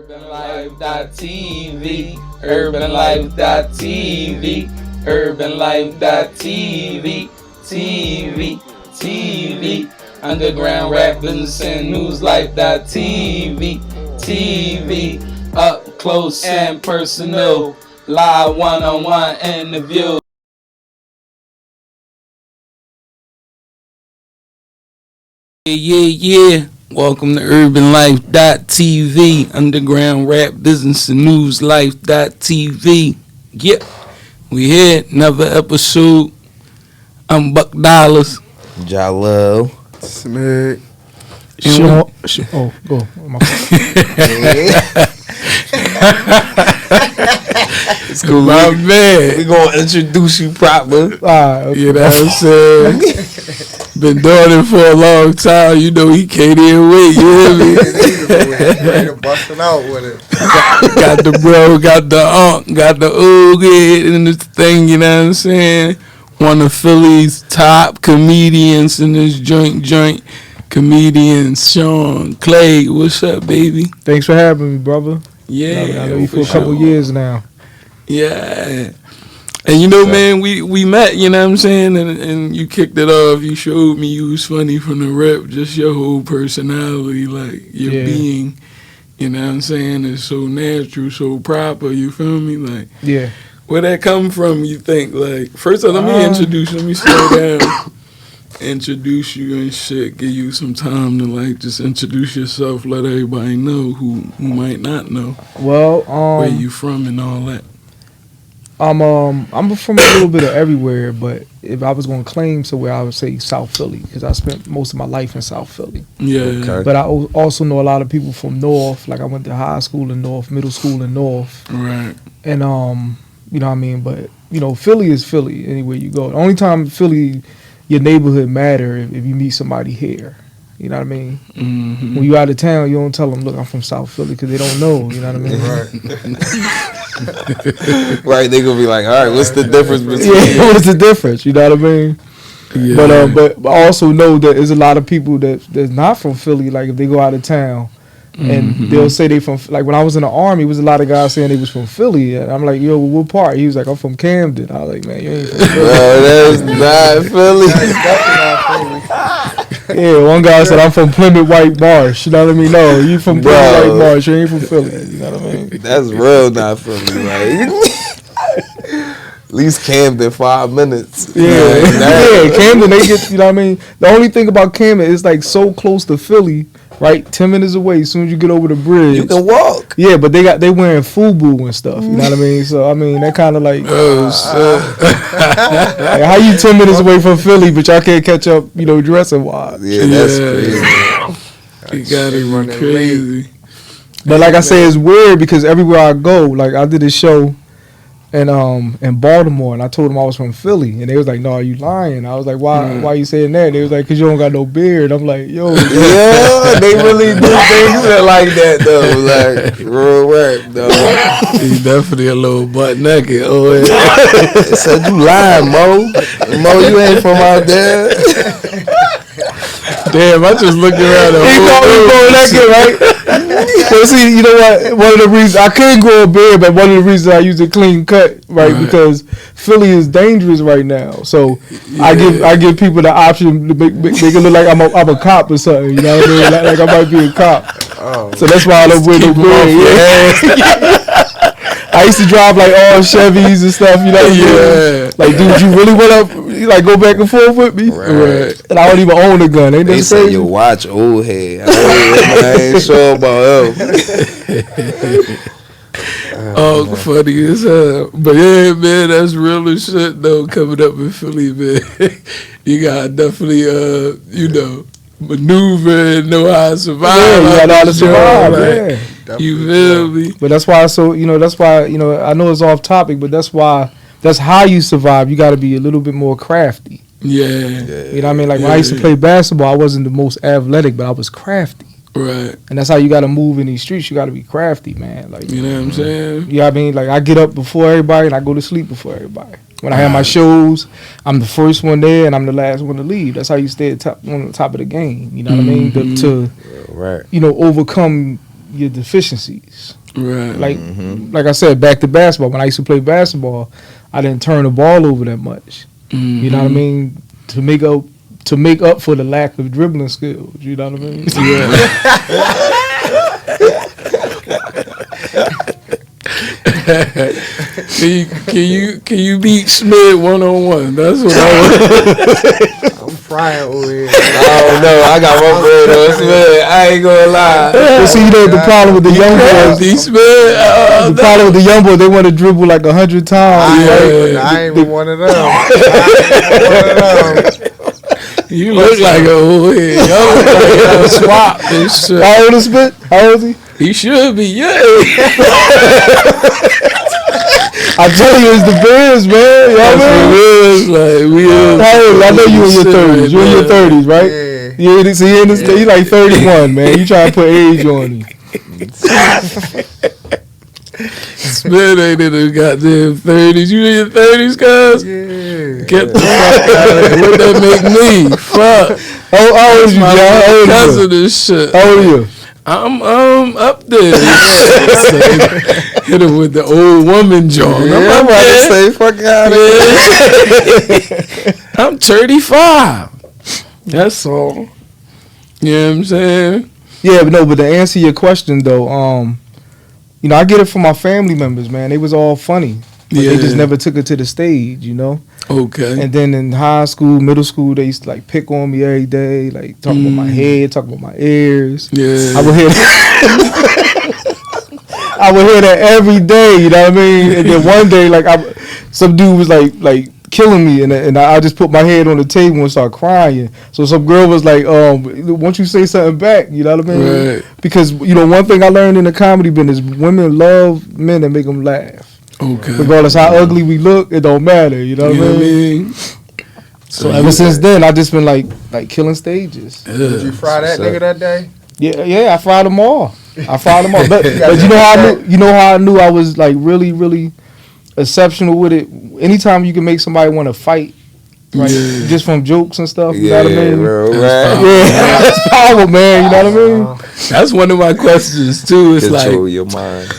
UrbanLife.tv, UrbanLife.tv, UrbanLife.tv, TV, Underground Rap Business and News Life.tv, TV, up close and personal, live one-on-one interview. Yeah. Welcome to UrbanLife.tv, Underground Rap Business and News Life.tv. Yep, we here, another episode. I'm Buc Jhaaz. Jalil. Smid. Go. It's cool. My man. We gonna introduce you proper. Okay. You know what I'm saying? Been doing it for a long time. You know he can't even wait. You hear me? Ready to busting out with it. Got the bro, got the aunt, got the old head in this thing. You know what I'm saying? One of Philly's top comedians in this joint. Comedian Sean Clay. What's up, baby? Thanks for having me, brother. Yeah, I know you for a couple years now. Yeah. And you know, man, we met, you know what I'm saying? And you kicked it off. You showed me you was funny from the rep. Just your whole personality, like your being, you know what I'm saying, is so natural, so proper, you feel me? Like, yeah. Where that come from, you think? Like, first of all, let me slow down. Introduce you and shit. Give you some time to, like, just introduce yourself. Let everybody know who might not know. Well, where you from and all that. I'm from a little bit of everywhere, but if I was going to claim somewhere, I would say South Philly because I spent most of my life in South Philly. Yeah. Okay. But I also know a lot of people from North. Like I went to high school in North, middle school in North. Right. And you know what I mean. But you know, Philly is Philly anywhere you go. The only time Philly, your neighborhood matter if you meet somebody here. You know what I mean? Mm-hmm. When you out of town, you don't tell them, look, I'm from South Philly, because they don't know. You know what I mean? Right. Right, they gonna be like, all right, what's the difference between? Yeah, what's the difference? You know what I mean? Yeah. But I also know that there's a lot of people that's not from Philly. Like if they go out of town, and they'll say they from, like when I was in the Army, it was a lot of guys saying they was from Philly. And I'm like, yo, what part? He was like, I'm from Camden. I was like, man, you ain't from Philly. Bro, that's not Philly. Yeah, one guy said, I'm from Plymouth White Marsh. You know what I mean? No, you from Plymouth White Marsh. You ain't from Philly. You know what I mean? That's real not Philly. Like, at least Camden, 5 minutes. Yeah, Camden, they get, you know what I mean? The only thing about Camden is like so close to Philly, right? 10 minutes away. As soon as you get over the bridge, you can walk. Yeah, but they wearing FUBU and stuff. You know what I mean? So I mean that kind of like, like, how you 10 minutes away from Philly, but y'all can't catch up, you know, dressing wise. Yeah, that's crazy. You gotta run crazy. But like I say, it's weird because everywhere I go, like I did a show in Baltimore, and I told them I was from Philly, and they was like, "No, are you lying?" I was like, "Why you saying that?" They was like, "Cause you don't got no beard." I'm like, "Yo, yeah, they really do things like that though, like real rap though." He definitely a little butt naked. Oh, yeah. Said you lying, Mo. Mo, you ain't from out there. Damn, I just looked around. He called me Bo naked, right? So see, you know what? One of the reasons I couldn't grow a beard, but one of the reasons I use a clean cut, right? Because Philly is dangerous right now. So I give people the option to make it look like I'm a cop or something. You know what I mean? Like I might be a cop. Oh. So that's why I don't wear no beard. I used to drive like all Chevys and stuff. You know? Yeah. Like, dude, you really want to like go back and forth with me? Right. And I don't even own a gun. Ain't they say crazy? You watch old head. I ain't sure about him. Funny as hell. But yeah, man, that's real as shit though. Coming up in Philly, man, you gotta definitely, you know, maneuver and know how to survive. Yeah, you gotta know how to survive. Like, you feel me? But that's why. So you know, that's why. You know, I know it's off topic, but that's why. That's how you survive. You got to be a little bit more crafty. Yeah. You know what I mean? Like when I used to play basketball, I wasn't the most athletic, but I was crafty. Right. And that's how you got to move in these streets. You got to be crafty, man. Like, you know what I'm saying? You know what I mean? Like I get up before everybody and I go to sleep before everybody. When I have my shows, I'm the first one there and I'm the last one to leave. That's how you stay on the top of the game. You know what I mean? To you know, overcome your deficiencies. Right. Like I said, back to basketball. When I used to play basketball, I didn't turn the ball over that much. You know what I mean? To make up for the lack of dribbling skills. You know what I mean? Can you beat Smid 1-on-1? That's what I want. I'm frying over here. Oh no, I got one bread on Smid. I ain't gonna lie. But see, the problem with the young boys, the problem with the young boys, they want to dribble like 100 times. I ain't even one of them. You look like a old head. Y'all look like a swap and shit. How old is Smid? How old is he? He should be, yeah. I tell you, it's the Bears, man. You know what I mean? How old? I know you in your 30s. You in your 30s, right? Yeah. You see, you like 31, man. You trying to put age on him. Smid ain't in the goddamn 30s. You in your 30s, guys? Yeah. Get the fuck out of here. What that make me? Fuck. How old is you, John? How old Because is of this shit. How old are you? I'm up there. Hit him with the old woman jaw. I'm about to say, fuck out of here. I'm 35. That's all. You know what I'm saying? Yeah, but to answer your question though, you know, I get it from my family members, man. They was all funny. But they just never took it to the stage, you know? Okay. And then in high school, middle school, they used to like pick on me every day, like talk about my head, talk about my ears. Yeah. I would hear I would hear that every day, you know what I mean? And then one day, like some dude was like killing me, and I just put my head on the table and start crying. So some girl was like, won't you say something back? You know what I mean? Right. Because, you know, one thing I learned in the comedy business, women love men that make them laugh. Okay. Regardless how ugly we look, it don't matter. You know what I mean? So ever since then, I just been like killing stages. Did you fry that nigga that day? Yeah, I fried them all. But you know how I knew I was like really, really exceptional with it. Anytime you can make somebody want to fight, right? Just from jokes and stuff. You know what I mean? Bro, That's powerful, man. You know what I mean? That's one of my questions too. It's control like, your mind.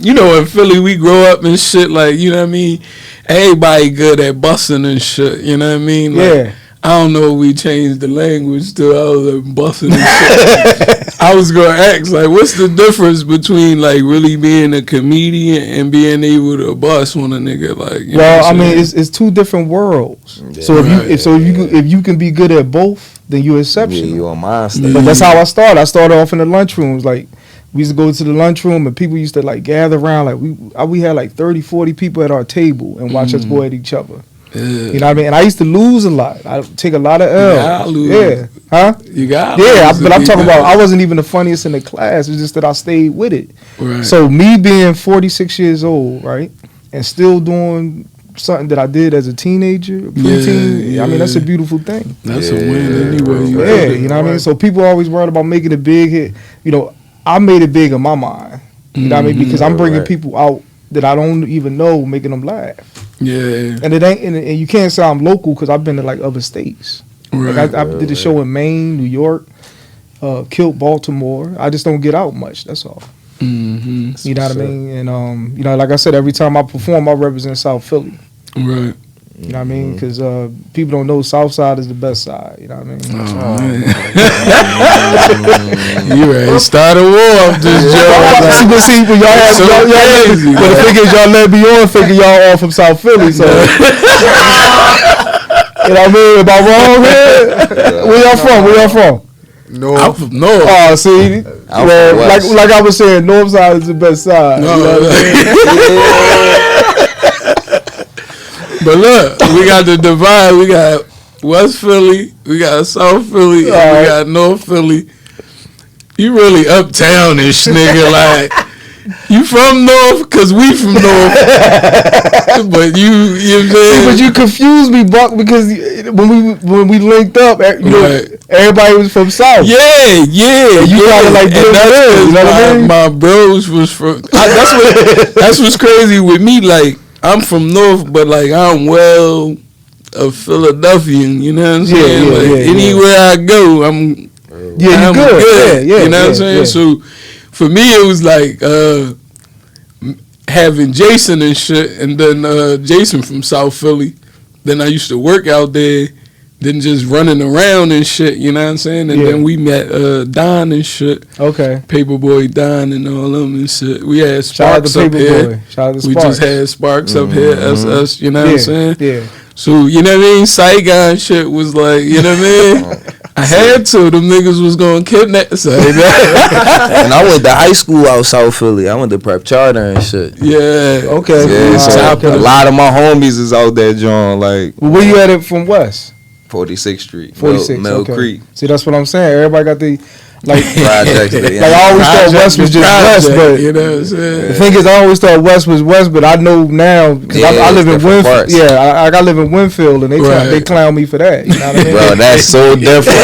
you know, in Philly, we grow up and shit. Like, you know what I mean? Everybody good at busting and shit. You know what I mean? Like, I don't know if we changed the language to other busting and shit. I was gonna ask, like, what's the difference between like really being a comedian and being able to bust on a nigga? Like, you know I mean, it's two different worlds. Yeah. So if you can be good at both, then you're exceptional. Yeah, you're a monster. But that's how I started. I started off in the lunchrooms. Like, we used to go to the lunchroom and people used to like gather around. Like we had like 30, 40 people at our table and watch us go at each other. You know what I mean? And I used to lose a lot. I take a lot of L's. You got but I'm talking about I wasn't even the funniest in the class. It's just that I stayed with it. Right. So me being 46 years old, right, and still doing something that I did as a teenager, preteen. I mean, that's a beautiful thing. That's a win anyway. You know what I mean? So people always worried about making a big hit. You know, I made it big in my mind. You know what I mean? Because I'm bringing people out that I don't even know, making them laugh. Yeah. And it ain't, and you can't say I'm local because I've been to like other states. Right. Like I did a show in Maine, New York, killed Baltimore. I just don't get out much. That's all. Mm-hmm. You know what I mean? And you know, like I said, every time I perform, I represent South Philly. Right. You know what I mean? Because people don't know South Side is the best side. You know what I mean? Oh, man. You ready to start a war off this job. See, when y'all have y'all crazy. But the thing is, y'all let me on thinking y'all all from South Philly. So, you know what I mean? Am I wrong here? Where y'all from? No. I'm from North. Oh, see? Like I was saying, North Side is the best side. No, you know what I mean? But look, we got the divide. We got West Philly, we got South Philly, and we got North Philly. You really uptown-ish, nigga. Like, you from North, because we from North. But you know what I'm saying? But you confused me, Buck, because when we linked up, you know, everybody was from South. Yeah. You gotta like do that. You know what I mean? My bros was from. That's what's crazy with me. Like, I'm from North, but like I'm a Philadelphian. You know what I'm saying? Anywhere I go, I'm good. Yeah, you know what I'm saying? So for me it was like having Jason and shit, and then Jason from South Philly. Then I used to work out there. Then just running around and shit, you know what I'm saying? And then we met Don and shit. Okay. Paperboy Don and all them and shit. We had Shout out Sparks to up here. Paperboy. Shout out to We Sparks. just had Sparks up here, us, you know what I'm saying? Yeah. So, you know what I mean? Saigon shit was like, you know what I mean? I had to. Them niggas was going to kidnap Saigon. And I went to high school out South Philly. I went to prep charter and shit. Yeah. Okay. Yeah, so Okay. a lot of my homies is out there, John. Like, Well, where you at it from West? 46th Street, 46. Mill Okay. Creek See, that's what I'm saying. Everybody got the like. projects. There, Like I always thought West was just West, but you know what I'm saying? the thing is, I always thought West was West, but I know now because I live in different Winfield. parts. Yeah, I live in Winfield, and they clown me for that. You know what I mean? Bro, that's so different.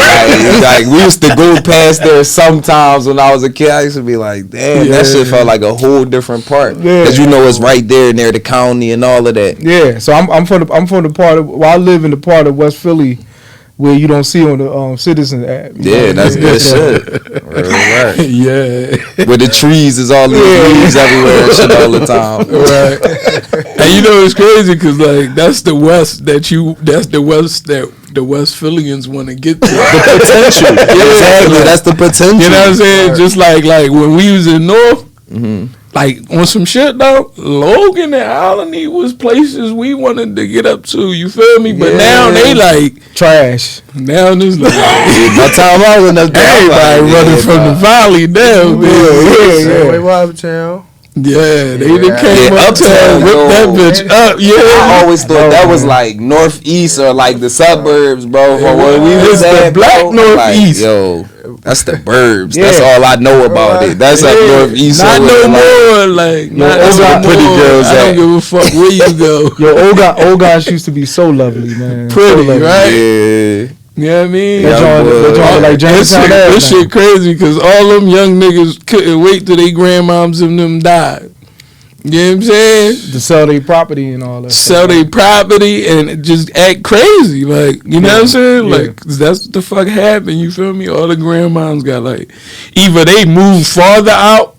Like we used to go past there sometimes when I was a kid. I used to be like, damn, that shit felt like a whole different part. Because you know it's right there near the county and all of that. Yeah, so I'm from the part of I live in the part of West Philly where you don't see on the Citizen app. Yeah, that's good shit. Right. Yeah. Where the trees is all these leaves everywhere and shit all the time. Right. And you know it's crazy because like that's the West that the West Phillians want to get to. The potential. Exactly. That's the potential. You know what I'm saying? Just like when we was in North, like on some shit though, Logan and Alany was places we wanted to get up to. You feel me? But now they like trash. now this like By the time I was up there, everybody running from the valley down. Wait, what uptown? Yeah, they came Yeah, uptown, uptown, whipped that bitch up. Yeah, I always thought that was like northeast or like the suburbs, bro. For where we was It's the at, black bro. northeast. Like, yo, that's the burbs. Yeah. That's all I know about it. That's up northeast. not somewhere, no like, more. Like not that's no where the pretty more. girls I at. don't give a fuck where you go. Yo, old guys used to be so lovely, man. Pretty, so lovely. right? Yeah. You know what I mean? Yeah, They joined like This Jamestown. shit crazy because all them young niggas couldn't wait till they grandmoms and them died. You know what I'm saying? To sell their property and all that. Sell their property and just act crazy. Like, you know what I'm saying? Yeah. Like, 'cause that's what the fuck happened. You feel me? All the grandmoms got like, either they moved farther out,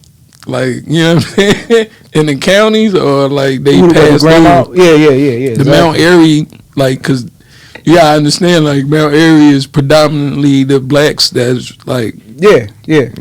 like, you know what I'm saying? In the counties, or like they passed grandma. through Yeah. the Exactly. Mount Airy, like, cause I understand, like Mount Airy is predominantly the blacks that's like Yeah.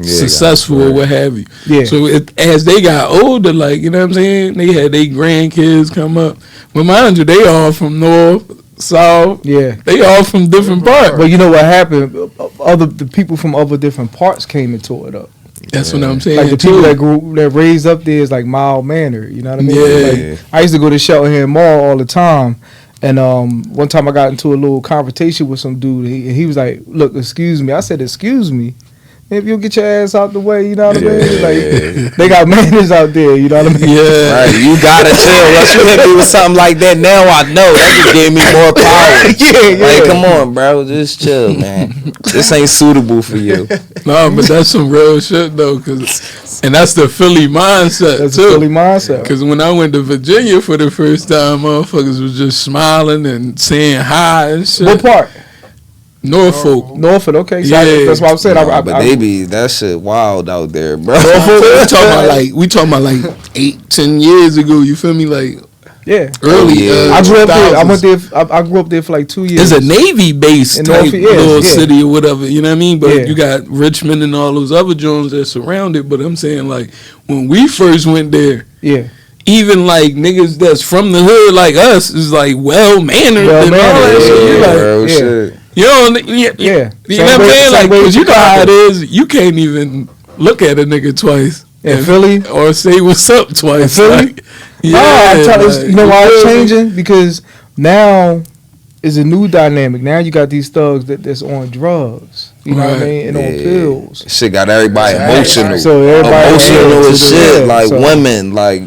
successful or what have you. Yeah. So as they got older, like, you know what I'm saying, they had their grandkids come up. But mind you, they all from North, South. Yeah. They all from different parts. But you know what happened? The people from other different parts came and tore it up. That's what I'm saying. Like the too. people that raised up there is like mild mannered. You know what I mean? Yeah. Like, I used to go to Shelton Hill Mall all the time. And one time I got into a little confrontation with some dude. And he was like, "Look, excuse me." I said, "Excuse me. If you'll get your ass out the way," you know what I mean? Like, they got manners out there, you know what I mean? Yeah. Right, you gotta chill. Once you hit me with something like that, now I know that just gave me more power. Yeah. Like, come on, bro, just chill, man. This ain't suitable for you. No, but that's some real shit though, and that's the Philly mindset That's too. a Philly mindset. Because when I went to Virginia for the first time, motherfuckers was just smiling and saying hi and shit. What part? Norfolk. Norfolk, okay. So Yeah. that's what I'm saying. Nah, but they be, that shit wild out there, bro. we talking about like 8-10 years ago. You feel me? Like yeah. early. I grew up there. I 2000s. went there. I grew up there for like 2 years. It's a Navy base In type Norfolk, yeah, little yeah. city or whatever. You know what I mean? But Yeah. you got Richmond and all those other joints that surround it. But I'm saying like when we first went there, Yeah. even like niggas that's from the hood like us is like well mannered and all that Well-mannered, shit. You yeah, like, Bro, yeah. shit. you know, Yeah. You Same know what I'm way- saying? same Like, way cause you know how it Chicago. is. You can't even look at a nigga twice. In Philly? or say what's up twice. In Philly? Like, No, I'm trying like, to, you know why it's feel me? changing? Because now is a new dynamic. Now you got these thugs that's on drugs. You know what I Right. mean? And on pills. Shit got everybody emotional. So everybody Emotional as shit. Like so- women, like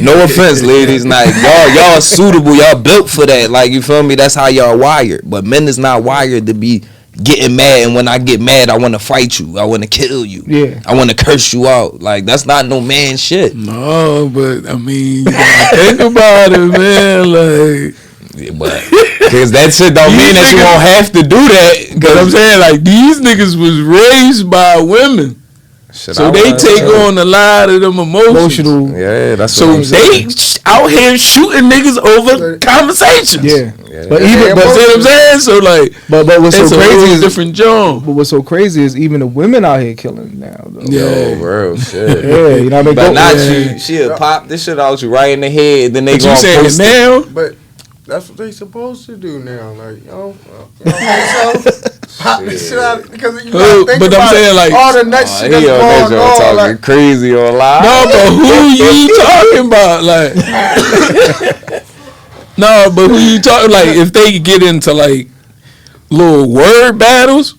no offense, ladies. Like y'all suitable. Y'all built for that. Like, you feel me? That's how y'all wired. But men is not wired to be getting mad. And when I get mad, I want to fight you. I want to kill you. Yeah. I want to curse you out. Like, that's not no man shit. No, but I mean, you gotta think about it, man. Like, But because that shit don't mean that you won't have to do that. cause I'm saying like these niggas was raised by women. Shit, So they take on a lot of them emotions. Yeah, that's so what I'm saying. out here shooting niggas over conversations. Yeah. But even, but see what I'm saying? So like, but what's so crazy is different genre. But what's so crazy is even the women out here killing now. Though. Yeah, bro, shit. Yeah, you know what I mean. But not you. She'll pop this shit out you right in the head. Then they gonna post it now. But that's what they supposed to do now. Like, so pop this shit out because you gotta think but about I'm saying like all the next shit that's going on. Talking Like, crazy on live. No, but who you talking about? Like, no, but who you talking? Like, if they get into like little word battles.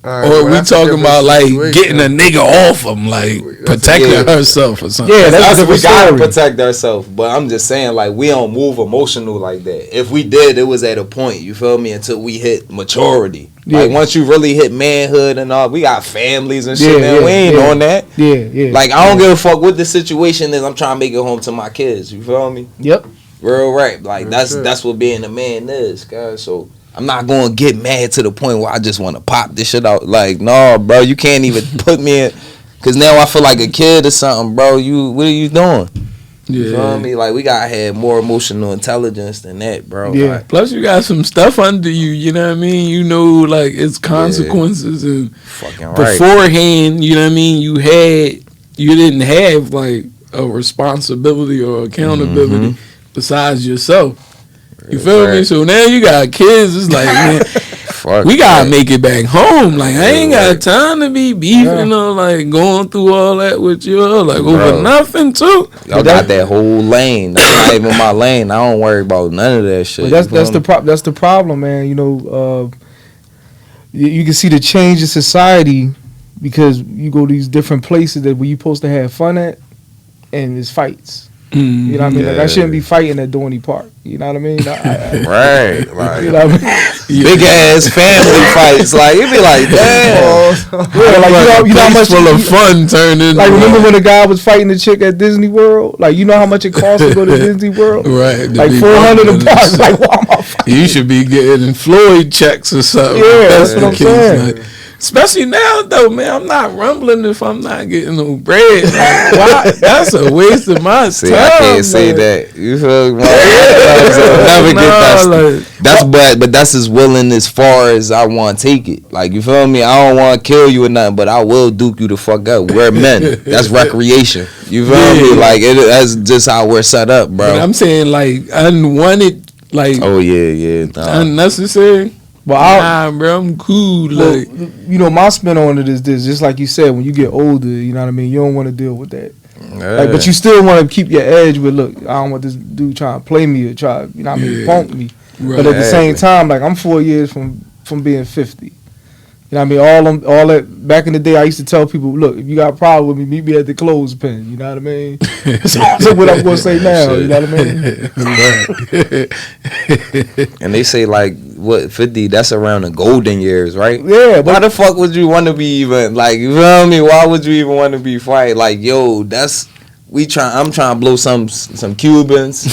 Or we talking about like getting a nigga off him, like protecting herself or something. Yeah, that's what we gotta protect ourselves. But I'm just saying, like, we don't move emotional like that. If we did, it was at a point, you feel me, until we hit maturity. Yeah. Like once you really hit manhood and all, we got families and shit. Man, we ain't on that. Yeah. Like I don't give a fuck what the situation is. I'm trying to make it home to my kids. You feel me? Yep. Real right. Like that's what being a man is, guys. So. I'm not going to get mad to the point where I just want to pop this shit out. Like, no, bro, you can't even put me in. Because now I feel like a kid or something, bro. What are you doing? Yeah. You feel me? Like, we got to have more emotional intelligence than that, bro. Yeah. Like, plus, you got some stuff under you, you know what I mean? You know, like, it's consequences. And fucking right. Beforehand, you know what I mean? You didn't have, like, a responsibility or accountability besides yourself. You feel me? So now you got kids. It's like, man, we gotta make it back home. Like I ain't got time to be beefing or like going through all that with you, like over nothing too. Y'all got that whole lane. That's not even my lane. I don't worry about none of that shit. But that's the problem, man. You know, you can see the change in society because you go to these different places that where you supposed to have fun at, and it's fights. You know what I mean? Like, I shouldn't be fighting at Dorney Park. You know what I mean? Right. Like, you know what I mean? Big ass family fights. Like, you be like, damn. Like, you know how much full of fun turned into. Like, remember when the guy was fighting the chick at Disney World? Like, you know how much it costs to go to Disney World? Right. Like, $400 a pop. Like, why am I fighting? You should be getting Floyd checks or something. Yeah, that's what I'm saying. Like, especially now, though, man, I'm not rumbling if I'm not getting no bread. Like, why? That's a waste of my time. See, I can't say that. You feel me? Never get that. But that's as willing as far as I want to take it. Like, you feel me? I don't want to kill you or nothing, but I will duke you the fuck up. We're men. That's recreation. You feel me? Like, that's just how we're set up, bro. But I'm saying, like, unwanted, like, oh, yeah. Unnecessary. Well, bro, I'm cool. Well, like, you know, my spin on it is this. Just like you said, when you get older, you know what I mean. You don't want to deal with that. Like, but you still want to keep your edge. With look, I don't want this dude trying to play me or try, you know what I mean, punk me. Right. But at the same time, like I'm 4 years from being 50. You know what I mean? All that back in the day, I used to tell people, look, if you got a problem with me, meet me at the clothespin. You know what I mean? So what I'm gonna say now? You know what I mean? And they say like what 50? That's around the golden years, right? Yeah. Why the fuck would you want to be even like? You feel me? Why would you even want to be fight? Like, yo, I'm trying to blow some Cubans,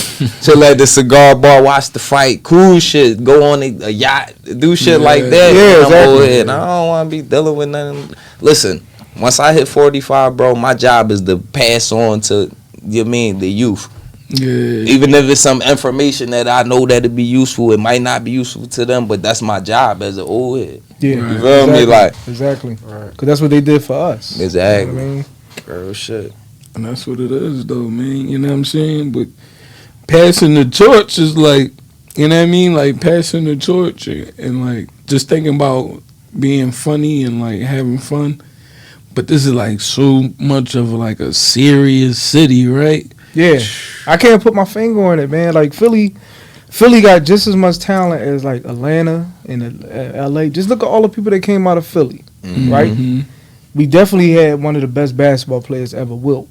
chill at the cigar bar, watch the fight, cool shit, go on a yacht, do shit like that. Yeah, exactly. I don't want to be dealing with nothing. Listen, once I hit 45, bro, my job is to pass on to the youth. Yeah. Even if it's some information that I know that'd be useful, it might not be useful to them, but that's my job as an old head. Yeah, you feel me? Like exactly, because that's what they did for us. Exactly. You know what I mean? Girl, shit. And that's what it is, though, man. You know what I'm saying? But passing the torch is like, you know what I mean? Like passing the torch and like just thinking about being funny and like having fun. But this is like so much of like a serious city, right? Yeah, I can't put my finger on it, man. Like Philly got just as much talent as like Atlanta and LA. Just look at all the people that came out of Philly, right? We definitely had one of the best basketball players ever, Wilt.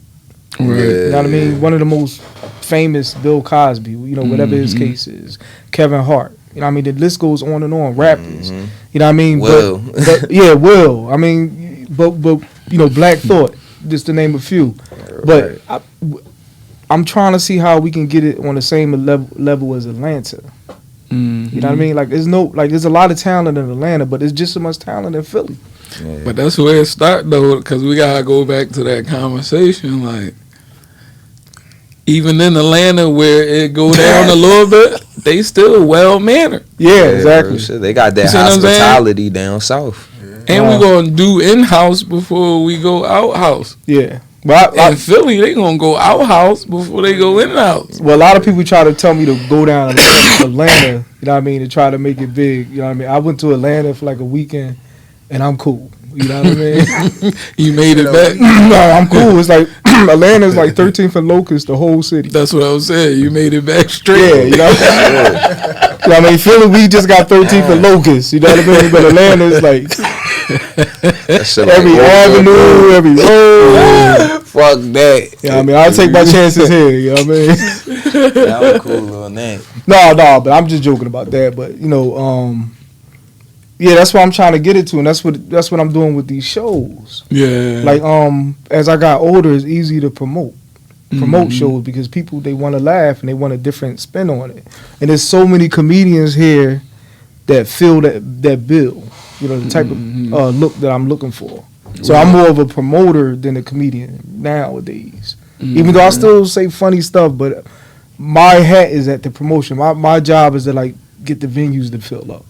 Right. You know what I mean? One of the most famous, Bill Cosby, you know, whatever his case is. Kevin Hart. You know what I mean? The list goes on and on. Rappers. You know what I mean? Will. But yeah, Will. I mean, but you know, Black Thought, just to name a few. But I'm trying to see how we can get it on the same level as Atlanta. You know what I mean? Like there's a lot of talent in Atlanta, but there's just as much talent in Philly. Yeah. But that's where it start though, because we gotta go back to that conversation. Like, even in Atlanta, where it go down a little bit, they still well mannered. Yeah, exactly. Bro, they got that You see what I'm saying? hospitality down south. And we gonna do in house before we go out house. Yeah. But In Philly, they gonna go out house before they go in house. well, a lot of people try to tell me to go down to Atlanta, you know what I mean, to try to make it big. You know what I mean? I went to Atlanta for like a weekend, and I'm cool. You know what I mean? You made it back. No, I'm cool. It's like Atlanta's like 13th and Locust, the whole city. That's what I was saying. You made it back straight. Yeah, you know. You know what I mean? Philly, we just got 13th and Locust. You know what I mean? But Atlanta's like every avenue, every road. Fuck that. Yeah, I mean, I'll take my chances here. You know what I mean? That was cool little name. No, but I'm just joking about that. But you know, yeah, that's what I'm trying to get it to, and that's what I'm doing with these shows. Yeah. Like, as I got older, it's easy to promote shows because people, they want to laugh and they want a different spin on it. And there's so many comedians here that fill that bill. You know, the type of look that I'm looking for. So I'm more of a promoter than a comedian nowadays. Even though I still say funny stuff, but my hat is at the promotion. My job is to like get the venues to fill up.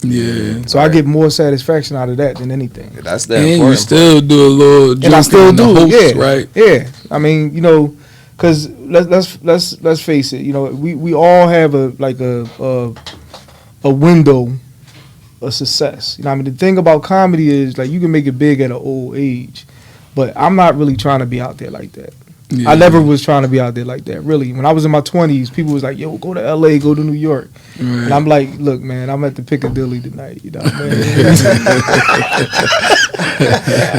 Yeah. So I get more satisfaction out of that than anything. That's the And important you still do a little joke And I still on the do, host, yeah, right? Yeah, I mean, you know, because let's face it. You know, we all have a window of success. You know, I mean, the thing about comedy is like you can make it big at an old age, but I'm not really trying to be out there like that. Yeah. I never was trying to be out there like that. Really, when I was in my 20s, people was like, "Yo, go to LA, go to New York," Right. and I'm like, "Look, man, I'm at the Piccadilly tonight." You know what I mean?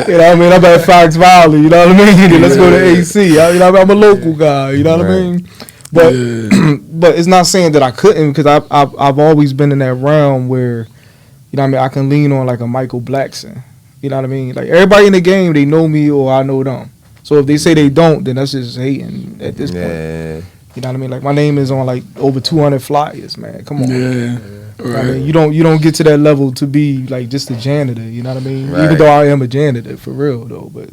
You know what I mean? I'm at Fox Valley. You know what I mean? Let's go to AC. You know, I'm a local guy. You know what I mean? But but it's not saying that I couldn't, because I've always been in that realm where, you know what I mean, I can lean on like a Michael Blackson. You know what I mean? Like everybody in the game, they know me or I know them. So if they say they don't, then that's just hating at this point. You know what I mean? Like my name is on like over 200 flyers, man. Come on. Yeah. Right. I mean, you don't get to that level to be like just a janitor. You know what I mean? Right. Even though I am a janitor for real though, but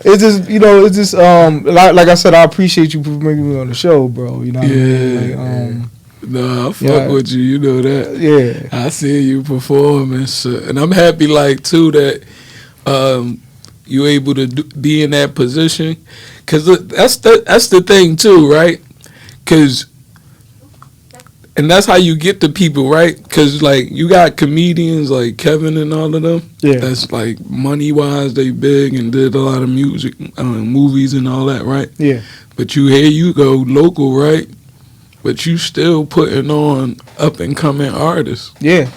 it's just, you know, it's just like I said, I appreciate you for bringing me on the show, bro. You know what I mean? Like, no, I fuck with you. You know that. Yeah. I see you perform and shit. And I'm happy, like, too, that you able to be in that position. Because that's the thing, too, right? And that's how you get the people, right? Because, like, you got comedians like Kevin and all of them. Yeah. That's, like, money-wise, they big and did a lot of music, movies and all that, right? Yeah. But here you go, local, right? But you still putting on up-and-coming artists. Yeah.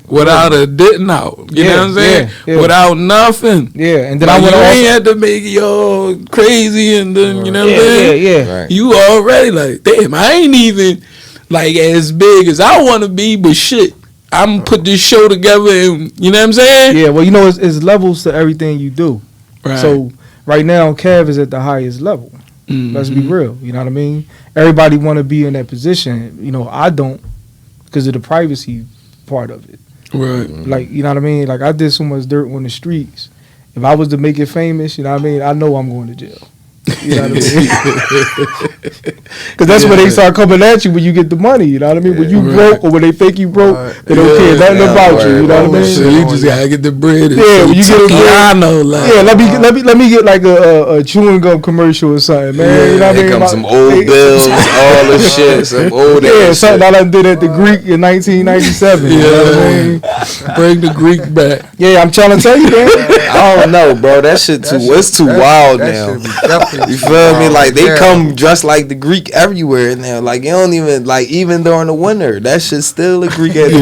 Without a didn't out. You know what I'm saying? Yeah. Without nothing. Yeah. And then Like, I went you off. ain't had to make it all crazy and then, you know what I'm saying? Yeah. Right. You already like, damn, I ain't even like as big as I want to be, but shit, I'm put this show together and, you know what I'm saying? Yeah, well, you know, it's levels to everything you do. Right. So right now, Kev is at the highest level. Let's be real. You know what I mean? Everybody want to be in that position. You know, I don't, because of the privacy part of it. Right. Like, you know what I mean? Like, I did so much dirt on the streets. If I was to make it famous, you know what I mean? I know I'm going to jail. You know what I mean? Because that's when they start coming at you when you get the money. You know what I mean? When you broke or when they think you broke, they don't care nothing about you. You know what I mean? So you just gotta get the bread. Yeah, when you get the bread, I know, like, let me get like a chewing gum commercial or something, man. You know what I mean? Here comes some old bills, all the shit, some old something shit. I done did at the Greek in 1997. You know what I mean? Bring the Greek back. Yeah, I'm trying to tell you, man. I don't know, bro. That shit it's too wild now. You feel me? Like they come dressed like the Greek everywhere now. Like you don't even like even during the winter, that shit still a Greek at the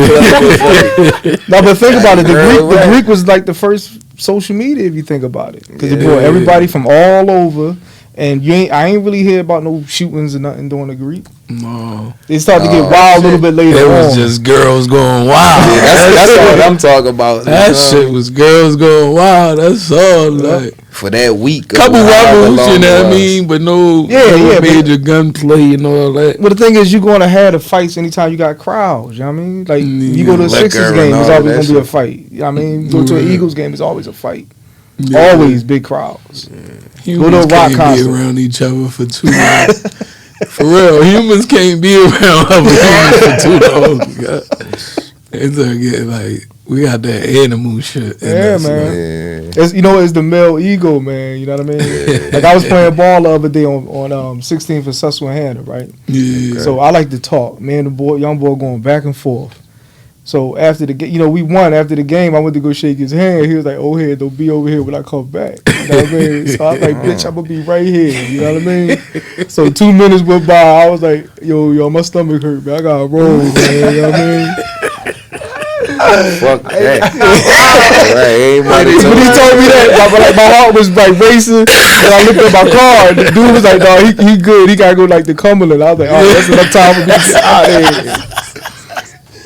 club. No, but think about it. The Greek was like the first social media if you think about it, because it brought everybody from all over. And I ain't really hear about no shootings or nothing during the Greek. No. It started to get wild a little bit later It was on. just girls going wild. That's what I'm talking about. That shit was girls going wild. That's all. Like For that week. couple rebels, you know what I mean? But no major gunplay and all that. Well, the thing is, you're going to have the fights anytime you got crowds. You know what I mean? Like, you go to a Liquor Sixers and game, all it's always that going to be a fight. You know what I mean? Go to an Eagles game, it's always a fight. Yeah. Always big crowds. Humans Go to a rock can't concert. be around each other for too long. For real, humans can't be around other humans for too long. It's like we got that animal shit. Yeah, man. It's, it's the male ego, man. You know what I mean? Like I was playing ball the other day on 16th and Susquehanna, right? Yeah. So I like to talk. Me and the young boy going back and forth. So after the game, we won. After the game, I went to go shake his hand. He was like, "Oh, here, don't be over here when I come back." You know what I mean? So I was like, "Bitch, I'm gonna be right here." You know what I mean? So 2 minutes went by. I was like, "Yo, my stomach hurt, man. I gotta roll, man." You know what I mean? Fuck that. When he told me that, my heart was like racing. And I looked at my car, and the dude was like, "No, he good. He gotta go like to Cumberland." I was like, "Oh, that's enough time for me to get out of here."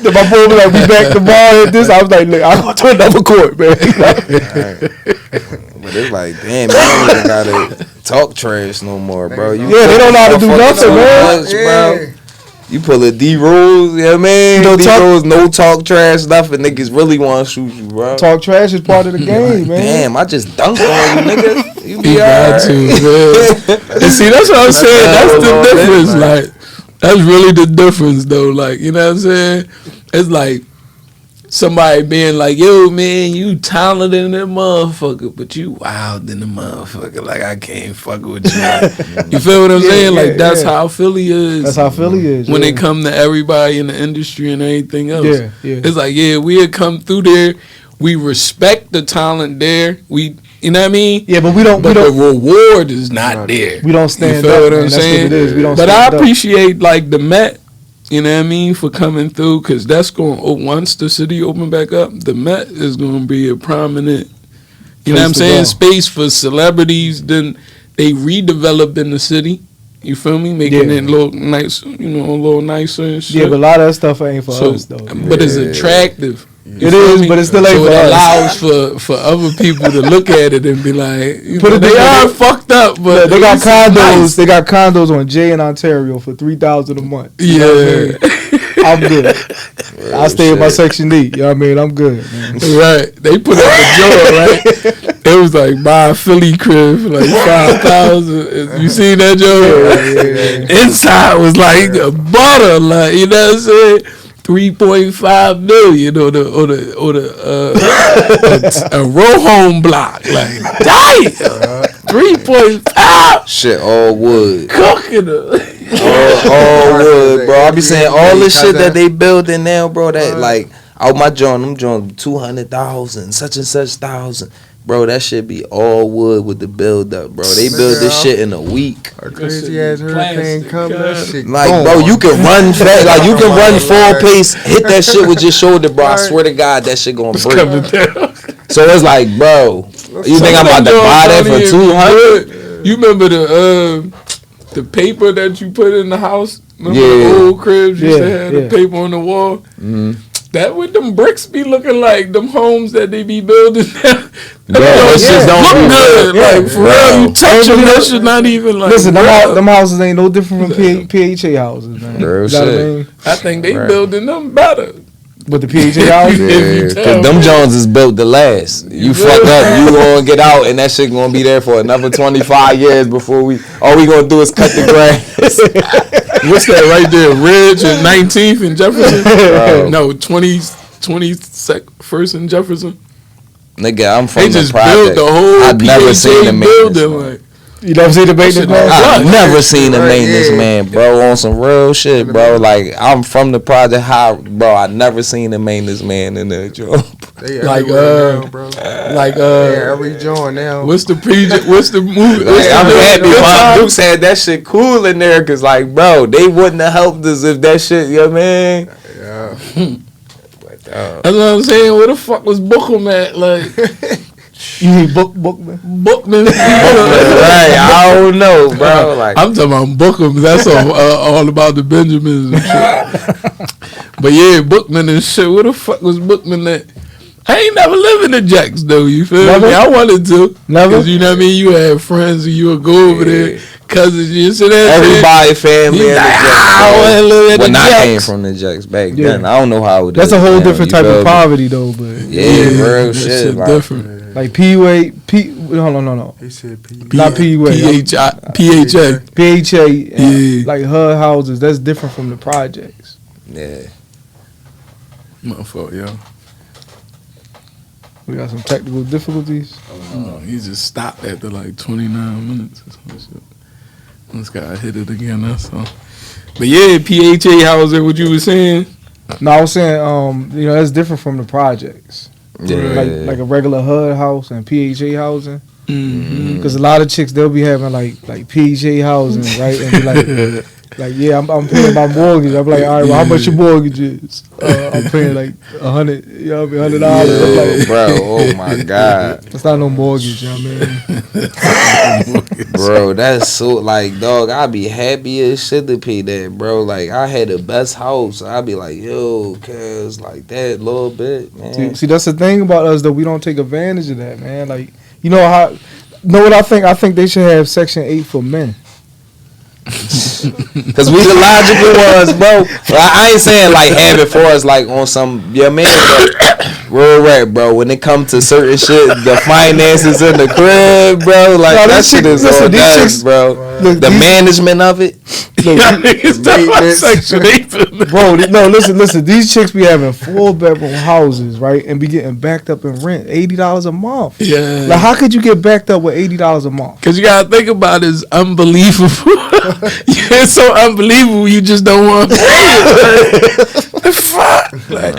Then my boy was like, "We back tomorrow at this." I was like, "Look, I'm going to another court, man." But it's like, damn, you don't even gotta talk trash no more, bro. They don't know how to do nothing, man. Bro. You pull a D rules, you know what I mean? No D talk- rules, no talk trash stuff, and niggas really want to shoot you, bro. Talk trash is part of the game, man. Damn, I just dunked on you, nigga. You You be got to, alright. man. And see, that's what I'm saying. That's the difference. Like, that's really the difference, though. Like, you know what I'm saying? It's like somebody being like, "Yo, man, you talented in that motherfucker, but you wild in the motherfucker. Like, I can't fuck with you." You feel what I'm saying? Like, that's how Philly is. That's how Philly is. When it come to everybody in the industry and everything else. Yeah. It's like, we had come through there. We respect the talent there. You know what I mean? Yeah, but we don't. But the reward is not there. We don't stand You feel up. what Man. I'm That's saying? what it is. We don't. But stand I up. appreciate like the Met. You know what I mean, for coming through, because that's going. Once the city open back up, the Met is going to be a prominent. You know what I'm Place to saying? go. Space for celebrities. Then they redeveloped in the city. You feel me? Making it look nice. A little nicer and shit. Yeah, but a lot of that stuff ain't for So, us though. but it's attractive. You It feel is, me? but it still ain't So for it us. allows for other people to look at it and be like, they are fucked up, but Yeah, they got it's condos. nice. They got condos on J in Ontario for $3,000 a month. You know what I mean? I'm good. I stay in my section D. You know what I mean? I'm good, man. Right. They put up a joint, right? It was like buy a Philly crib for like 5,000. You seen that joint? Yeah. Inside was like butter, like, you know what I'm saying? 3.5 million or the a row home block, like damn, 3.5 Shit, all wood. cooking her. all wood, bro. I be saying all the shit that they building now, bro. That like out my joint, them joint 200,000, such and such thousand. Bro, that shit be all wood with the build up, bro. They build this shit in a week. A crazy ass hurricane come, that shit. Like, gone. bro, you can run fast. Like, you can run full pace, hit that shit with your shoda, bro. I swear to God, that shit gonna break. So it's like, bro, you think I'm about to buy that for 200? You remember the paper that you put in the house? Remember Yeah. the old cribs used to have Yeah. the paper on the wall? Mm-hmm. That what them bricks be looking like, them homes that they be building now. that shit don't look be good. good. Like, for real, you touch them, that shit not even like. Listen, real. them houses ain't no different from PHA houses, man. Real You know what I shit. mean? I think they Right. building them better. But the PHA houses, If you Yeah, tell cause them me. Jones is built to last. You fuck up, you gonna get out, and that shit gonna be there for another 25 years before all we gonna do is cut the grass. What's that right there? Ridge and 19th and Jefferson? Bro. No, 21st and Jefferson. Nigga, I'm from They the just built project. the whole I've never PHA seen a maintenance building. man. Like, you never see the maintenance shit man? I've Right. never seen a Right, maintenance yeah. man, bro, on some real shit, bro. Like, I'm from the project, bro, I never seen a maintenance man in there, Joe. They like, everywhere now, bro. like, Yeah, every joint now. what's the movie? What's Like, I'm the happy Good my Time? Duke said that shit cool in there, cause like, bro, they wouldn't have helped us if that shit, you know what I mean? Yeah. That's what I'm saying. Where the fuck was Bookham at? Like, You mean Bookman? Bookman. Right, I don't know, bro. Like I'm talking about Bookman. That's all about the Benjamins and shit. But yeah, Bookman and shit. Where the fuck was Bookman at? I ain't never lived in the Jacks though. You feel Never? me? I wanted to. Never? 'Cause you know what I mean. You had friends and you would go over there, cousins. You see that? everybody family in the I want to Jacks. live in When the I came Jacks. from the Jacks back Yeah. then, I don't know how it That's is a whole now, different you type feel of me? poverty though, but Yeah, real that shit. Like, different. like no. He said P. Not PUA. PHA. PHA, Yeah. like HUD houses, that's different from the projects. yeah. My fault, yo. We got some technical difficulties. Oh, he just stopped after like 29 minutes or some shit. This guy hit it again, that's all. But yeah, PHA housing, what you were saying? No, I was saying, that's different from the projects. Yeah. Like a regular HUD house and PHA housing. Mm-hmm. Because a lot of chicks, they'll be having like PHA housing, right? And be like, yeah, I'm paying my mortgage. I'm like, all right, well, how much your mortgage is? I'm paying like $100, you know what I mean, $100. I'm Yeah, like, bro. Oh my god, that's not no mortgage, you know what I mean? bro. That's so like, dog. I'd be happy as shit to pay that, bro. Like I had the best house. I'd be like, yo, cuz like that little bit, man. See, that's the thing about us, though. We don't take advantage of that, man. Like, you know what I think? I think they should have Section 8 for men. Cause we the logical ones, bro. I ain't saying like have it for us like on some man, but real rap, bro. When it comes to certain shit, the finances in the crib, bro, like No, that these shit chicks- is listen, all these done, chicks- bro. Look, The these- management of it. It's Section 8 for me. Bro, no, listen. These chicks be having 4-bedroom houses, right, and be getting backed up in rent, $80 a month. Yeah. Like, how could you get backed up with $80 a month? Because you got to think about it, it's unbelievable. It's so unbelievable, you just don't want to pay it. Like, the fuck? Like,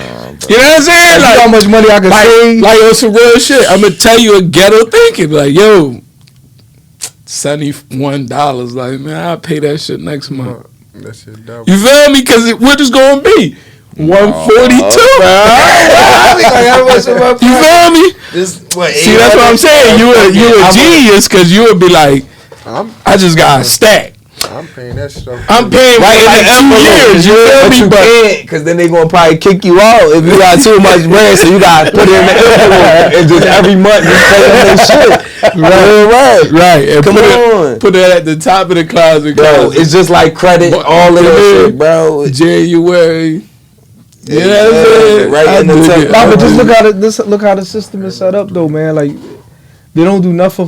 you know what I'm saying? Like, how much money I can save? Like, on some real shit. I'm going to tell you a ghetto thinking. Like, yo, $71. Like, man, I'll pay that shit next month. That shit double. You feel me? Because what is going to be? 142. You feel me? See, that's what I'm saying. You a genius because you would be like, I just got a stack. I'm paying that stuff. I'm paying right in like 2 years. You feel me? But Cause then they gonna probably kick you out if you got too much bread. So you gotta put it in the envelope and just every month just pay them their shit. right. And Come on. put it at the top of the closet, Bro, it's just like credit, all of that shit, bro. January. Yeah, right in the top. No, but just look how the system is set up, though, man. Like, they don't do nothing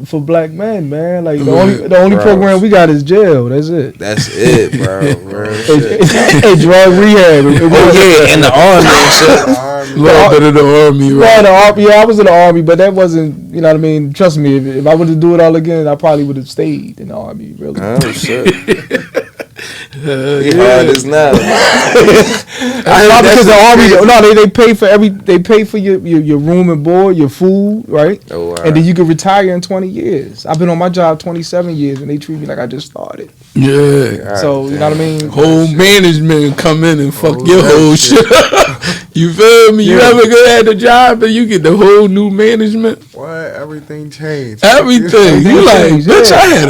for black men, man. Like, the only Bro. program we got is jail. That's it. That's it, bro. Real shit. And drug rehab. Oh yeah, in the army and shit. A little bit of the army, right? Yeah, I was in the army, but that wasn't, you know what I mean? Trust me, if I were to do it all again, I probably would have stayed in the army, really. Oh shit. He hard as now. Because the army, they pay for your room and board, your food, right? Oh, wow. And then you can retire in 20 years. I've been on my job 27 years, and they treat me like I just started. Yeah. So, you know what I mean? Whole management come in and fuck your whole shit up. You feel me? You ever go at the job and you get the whole new management? What? Everything changed. Everything. You like, bitch, I had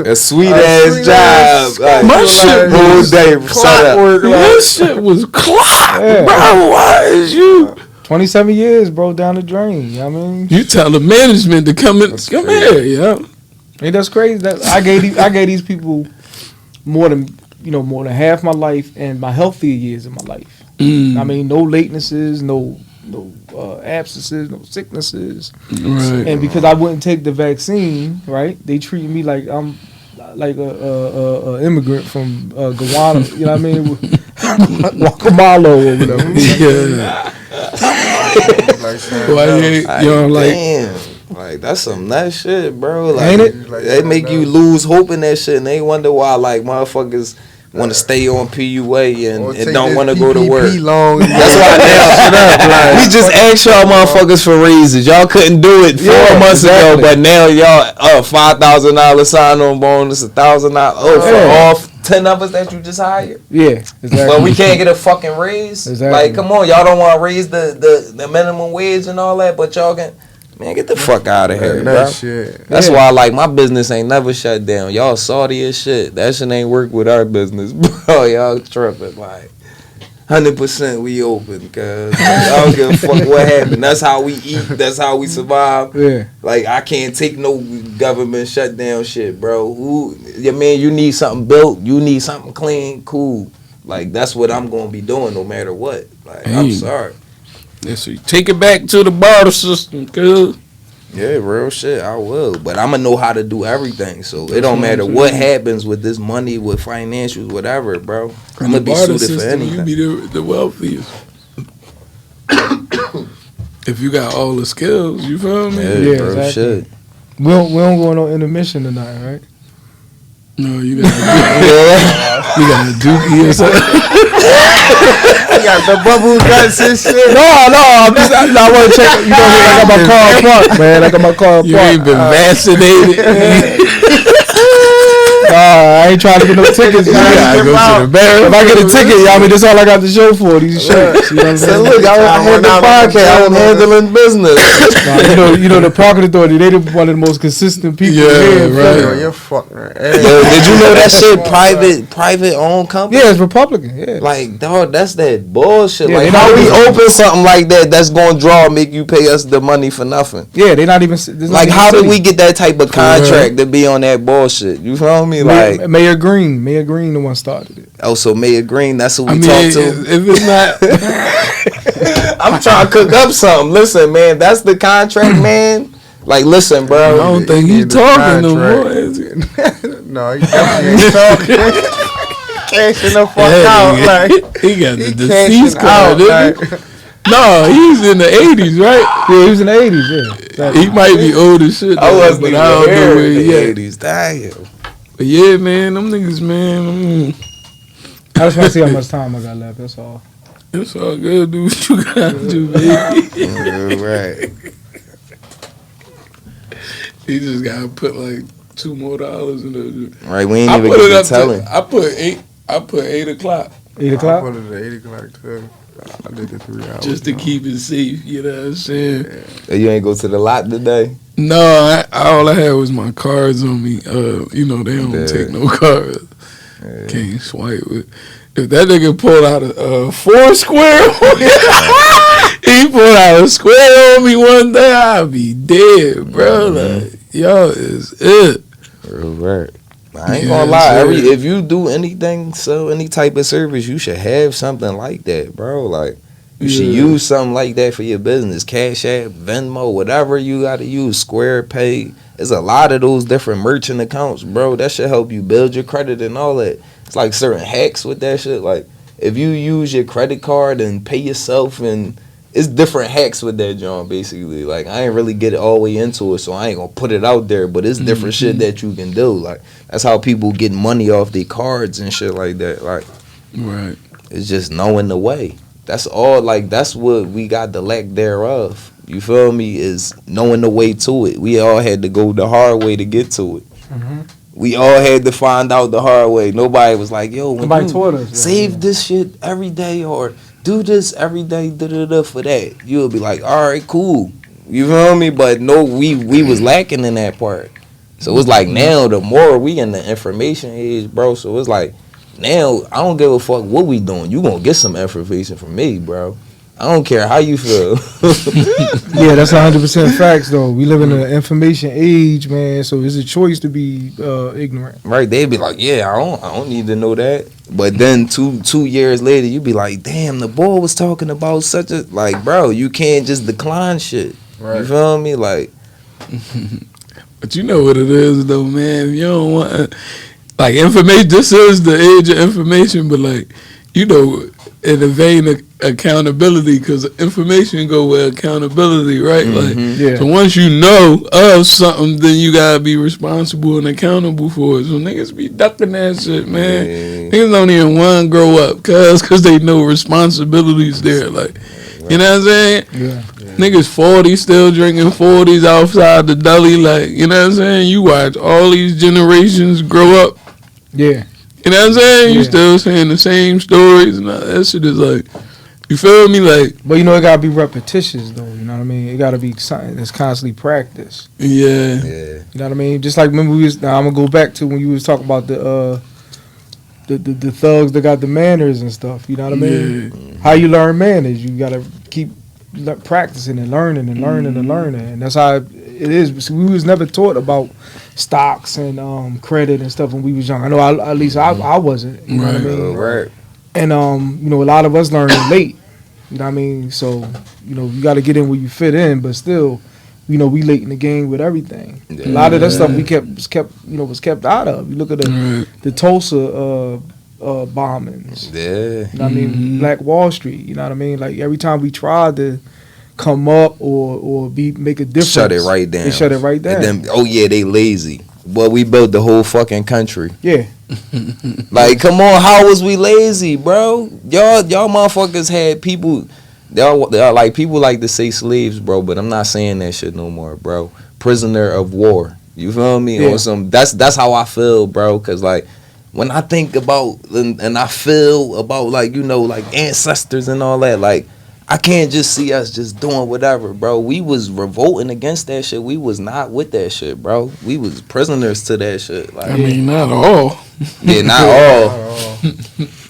A sweet ass job. Like, my shit whole was day set up. This shit was clock, Yeah. bro. Why is you? 27 years, bro, down the drain. You know what I mean? You tell the management to come in. Come here, yeah. Ain't that's crazy? I gave these people more than half my life and my healthier years of my life. I mean, no latenesses, no abscesses, no sicknesses. Right. And because I wouldn't take the vaccine, right? They treat me like I'm like a immigrant from Guyana. You know what I mean? Guatemala or whatever. Yeah. Damn. Like that's some nice shit, bro. Like, Ain't it? They make you lose hope in that shit, and they wonder why like motherfuckers want to stay on PUA and don't want to go to work. That's why now we just asked y'all motherfuckers for raises. Y'all couldn't do it 4 months ago, but now y'all $5,000 sign on bonus, $1,000 for off. 10 of us that you just hired. Yeah, exactly. But we can't get a fucking raise. Exactly. Like, come on, y'all don't want to raise the minimum wage and all that, but y'all can. Man, get the fuck out of here, bro. Shit. That's why, like, my business ain't never shut down. Y'all salty as shit. That shit ain't work with our business, bro. Y'all tripping, like. 100% we open, cause I don't give a fuck what happened. That's how we eat. That's how we survive. Yeah. Like, I can't take no government shutdown shit, bro. You need something built. You need something clean. Cool. Like, that's what I'm gonna be doing no matter what. Like, I'm sorry. Yes, sir. Take it back to the barter system, cuz. Yeah, real shit. I will, but I'm gonna know how to do everything. So it don't matter what happens with this money, with financials, whatever, bro. I'm gonna be suited for anything. You be the wealthiest. If you got all the skills, you feel me? Yeah, bro, exactly. shit. We don't go on no intermission tonight, right? No, you got a dookie or something. You got the bubble guts and shit. No, I want to check. You know, I got my car parked, man. I got my car parked. You ain't been vaccinated. I ain't trying to get no tickets. You gotta go to the bar. If I get a ticket, y'all mean that's all I got to show for these shirts. You know what I'm So saying? look, I had the podcast. I'm handling business. Nah, you know the parking authority. They one of the most consistent people. Yeah, right. Yo, you're fucking right. Yo, did you know that shit private owned company? Yeah, it's Republican. Yeah, Like, dog, that's that bullshit. Yeah, like, they how not we even- open something like that that's gonna make you pay us the money for nothing? yeah, they not even. Like, how did we get that type of contract to be on that bullshit? You feel me? Like, Mayor Green, the one started it. oh, so Mayor Green, that's who we I mean, talk to. if it's not, I'm trying to cook up something. Listen, man, that's the contract, man. Like, listen, I bro. don't think he's the talking no contract. more. Is he? No, he definitely ain't talking. Cashing the fuck out. Like, he got the he deceased cashing out. card, didn't he? Like, No, he's in the 80s, right? Yeah, he was in the 80s. Yeah, He might be old as shit. I though, wasn't but even I don't know here where in he the at. 80s. Damn. But yeah, man, them niggas, man, I just want to see how much time I got left. That's all. it's all good. Do what you gotta do, baby. Right. He just gotta put like $2 more in the. Right, we ain't I even put it get up to telling. I put 8 o'clock 8 I o'clock. put it at 8 o'clock too. I did the 3 hours. just to keep it safe. You know what I'm saying? You ain't go to the lot today? No, all I had was my cards on me. You know they don't Yeah. take no cards. Yeah. Can't swipe with. If that nigga pulled out a 4 square, he pulled out a square on me one day, I'd be dead, bro. Like, yo, is it? Real right. I ain't Yeah, gonna lie. sure. If you do anything, sell any type of service, you should have something like that, bro. Like, you should Yeah. use something like that for your business. Cash App, Venmo, whatever you got to use. Square Pay. There's a lot of those different merchant accounts, bro. That should help you build your credit and all that. It's like certain hacks with that shit. Like, if you use your credit card and pay yourself, and it's different hacks with that, John, basically. Like, I ain't really get all the way into it, so I ain't gonna put it out there, but it's different shit that you can do. Like, that's how people get money off their cards and shit like that. Like, Right. it's just knowing the way. That's all. Like, that's what we got the lack thereof. You feel me? Is knowing the way to it. We all had to go the hard way to get to it. Mm-hmm. We all had to find out the hard way. Nobody was like, yo, when Nobody you taught us. save this shit every day or do this every day, for that. You'll be like, all right, cool. You feel me? But no, we was lacking in that part. So it's like now the more we in the information age, bro. So it's like now I don't give a fuck what we doing. You gonna get some information from me, bro. I don't care how you feel. Yeah, that's 100% facts, though. We live in an information age, man. So it's a choice to be ignorant. Right? They'd be like, yeah, I don't need to know that. But then two years later, you be like, damn, the boy was talking about such a, like, bro, you can't just decline shit. Right. You feel me? Like, But you know what it is, though, man. If you don't want, like, information, this is the age of information, but, like, you know, in the vein of accountability, because information go with accountability, right? Like, Yeah. so once you know of something, then you gotta be responsible and accountable for it. So niggas be ducking that shit, man. Yeah. Niggas don't even want to grow up, cause they know responsibilities there. Like, you know what I'm saying? Yeah. Niggas 40 still drinking 40s outside the deli. Like, you know what I'm saying? You watch all these generations grow up. Yeah. You know what I'm saying? You Yeah. still saying the same stories and all that shit is like, you feel me? Like, But you know, it gotta be repetitious though. You know what I mean? It gotta be something that's constantly practiced. yeah. Yeah. You know what I mean? Just like remember we was. Now I'm gonna go back to when you was talking about the thugs that got the manners and stuff. You know what I mean? Yeah. How you learn manners? You gotta keep practicing and learning and learning and learning, and that's how it is. So we was never taught about stocks and credit and stuff when we was young. I know at least I wasn't. You know what I mean? Right. And you know, a lot of us learned late. You know what I mean? So, you know, you got to get in where you fit in, but still, you know, we late in the game with everything. Yeah. A lot of that stuff we was kept out of. You look at the Tulsa bombings. Yeah. You know what I mean? Black Wall Street. You know what I mean? Like every time we tried to come up or make a difference, Shut it right down. They shut it right down. And then, oh yeah, they lazy. Well, we built the whole fucking country. Yeah. Like, come on, how was we lazy, bro? Y'all motherfuckers had people. Y'all like people like to say slaves, bro, but I'm not saying that shit no more, bro. Prisoner of war. You feel me? Yeah. Or some. That's how I feel, bro. Cause like when I think about and I feel about like you know like ancestors and all that, like I can't just see us just doing whatever, bro. We was revolting against that shit. We was not with that shit, bro. We was prisoners to that shit. Like, I mean, not all. yeah, not all.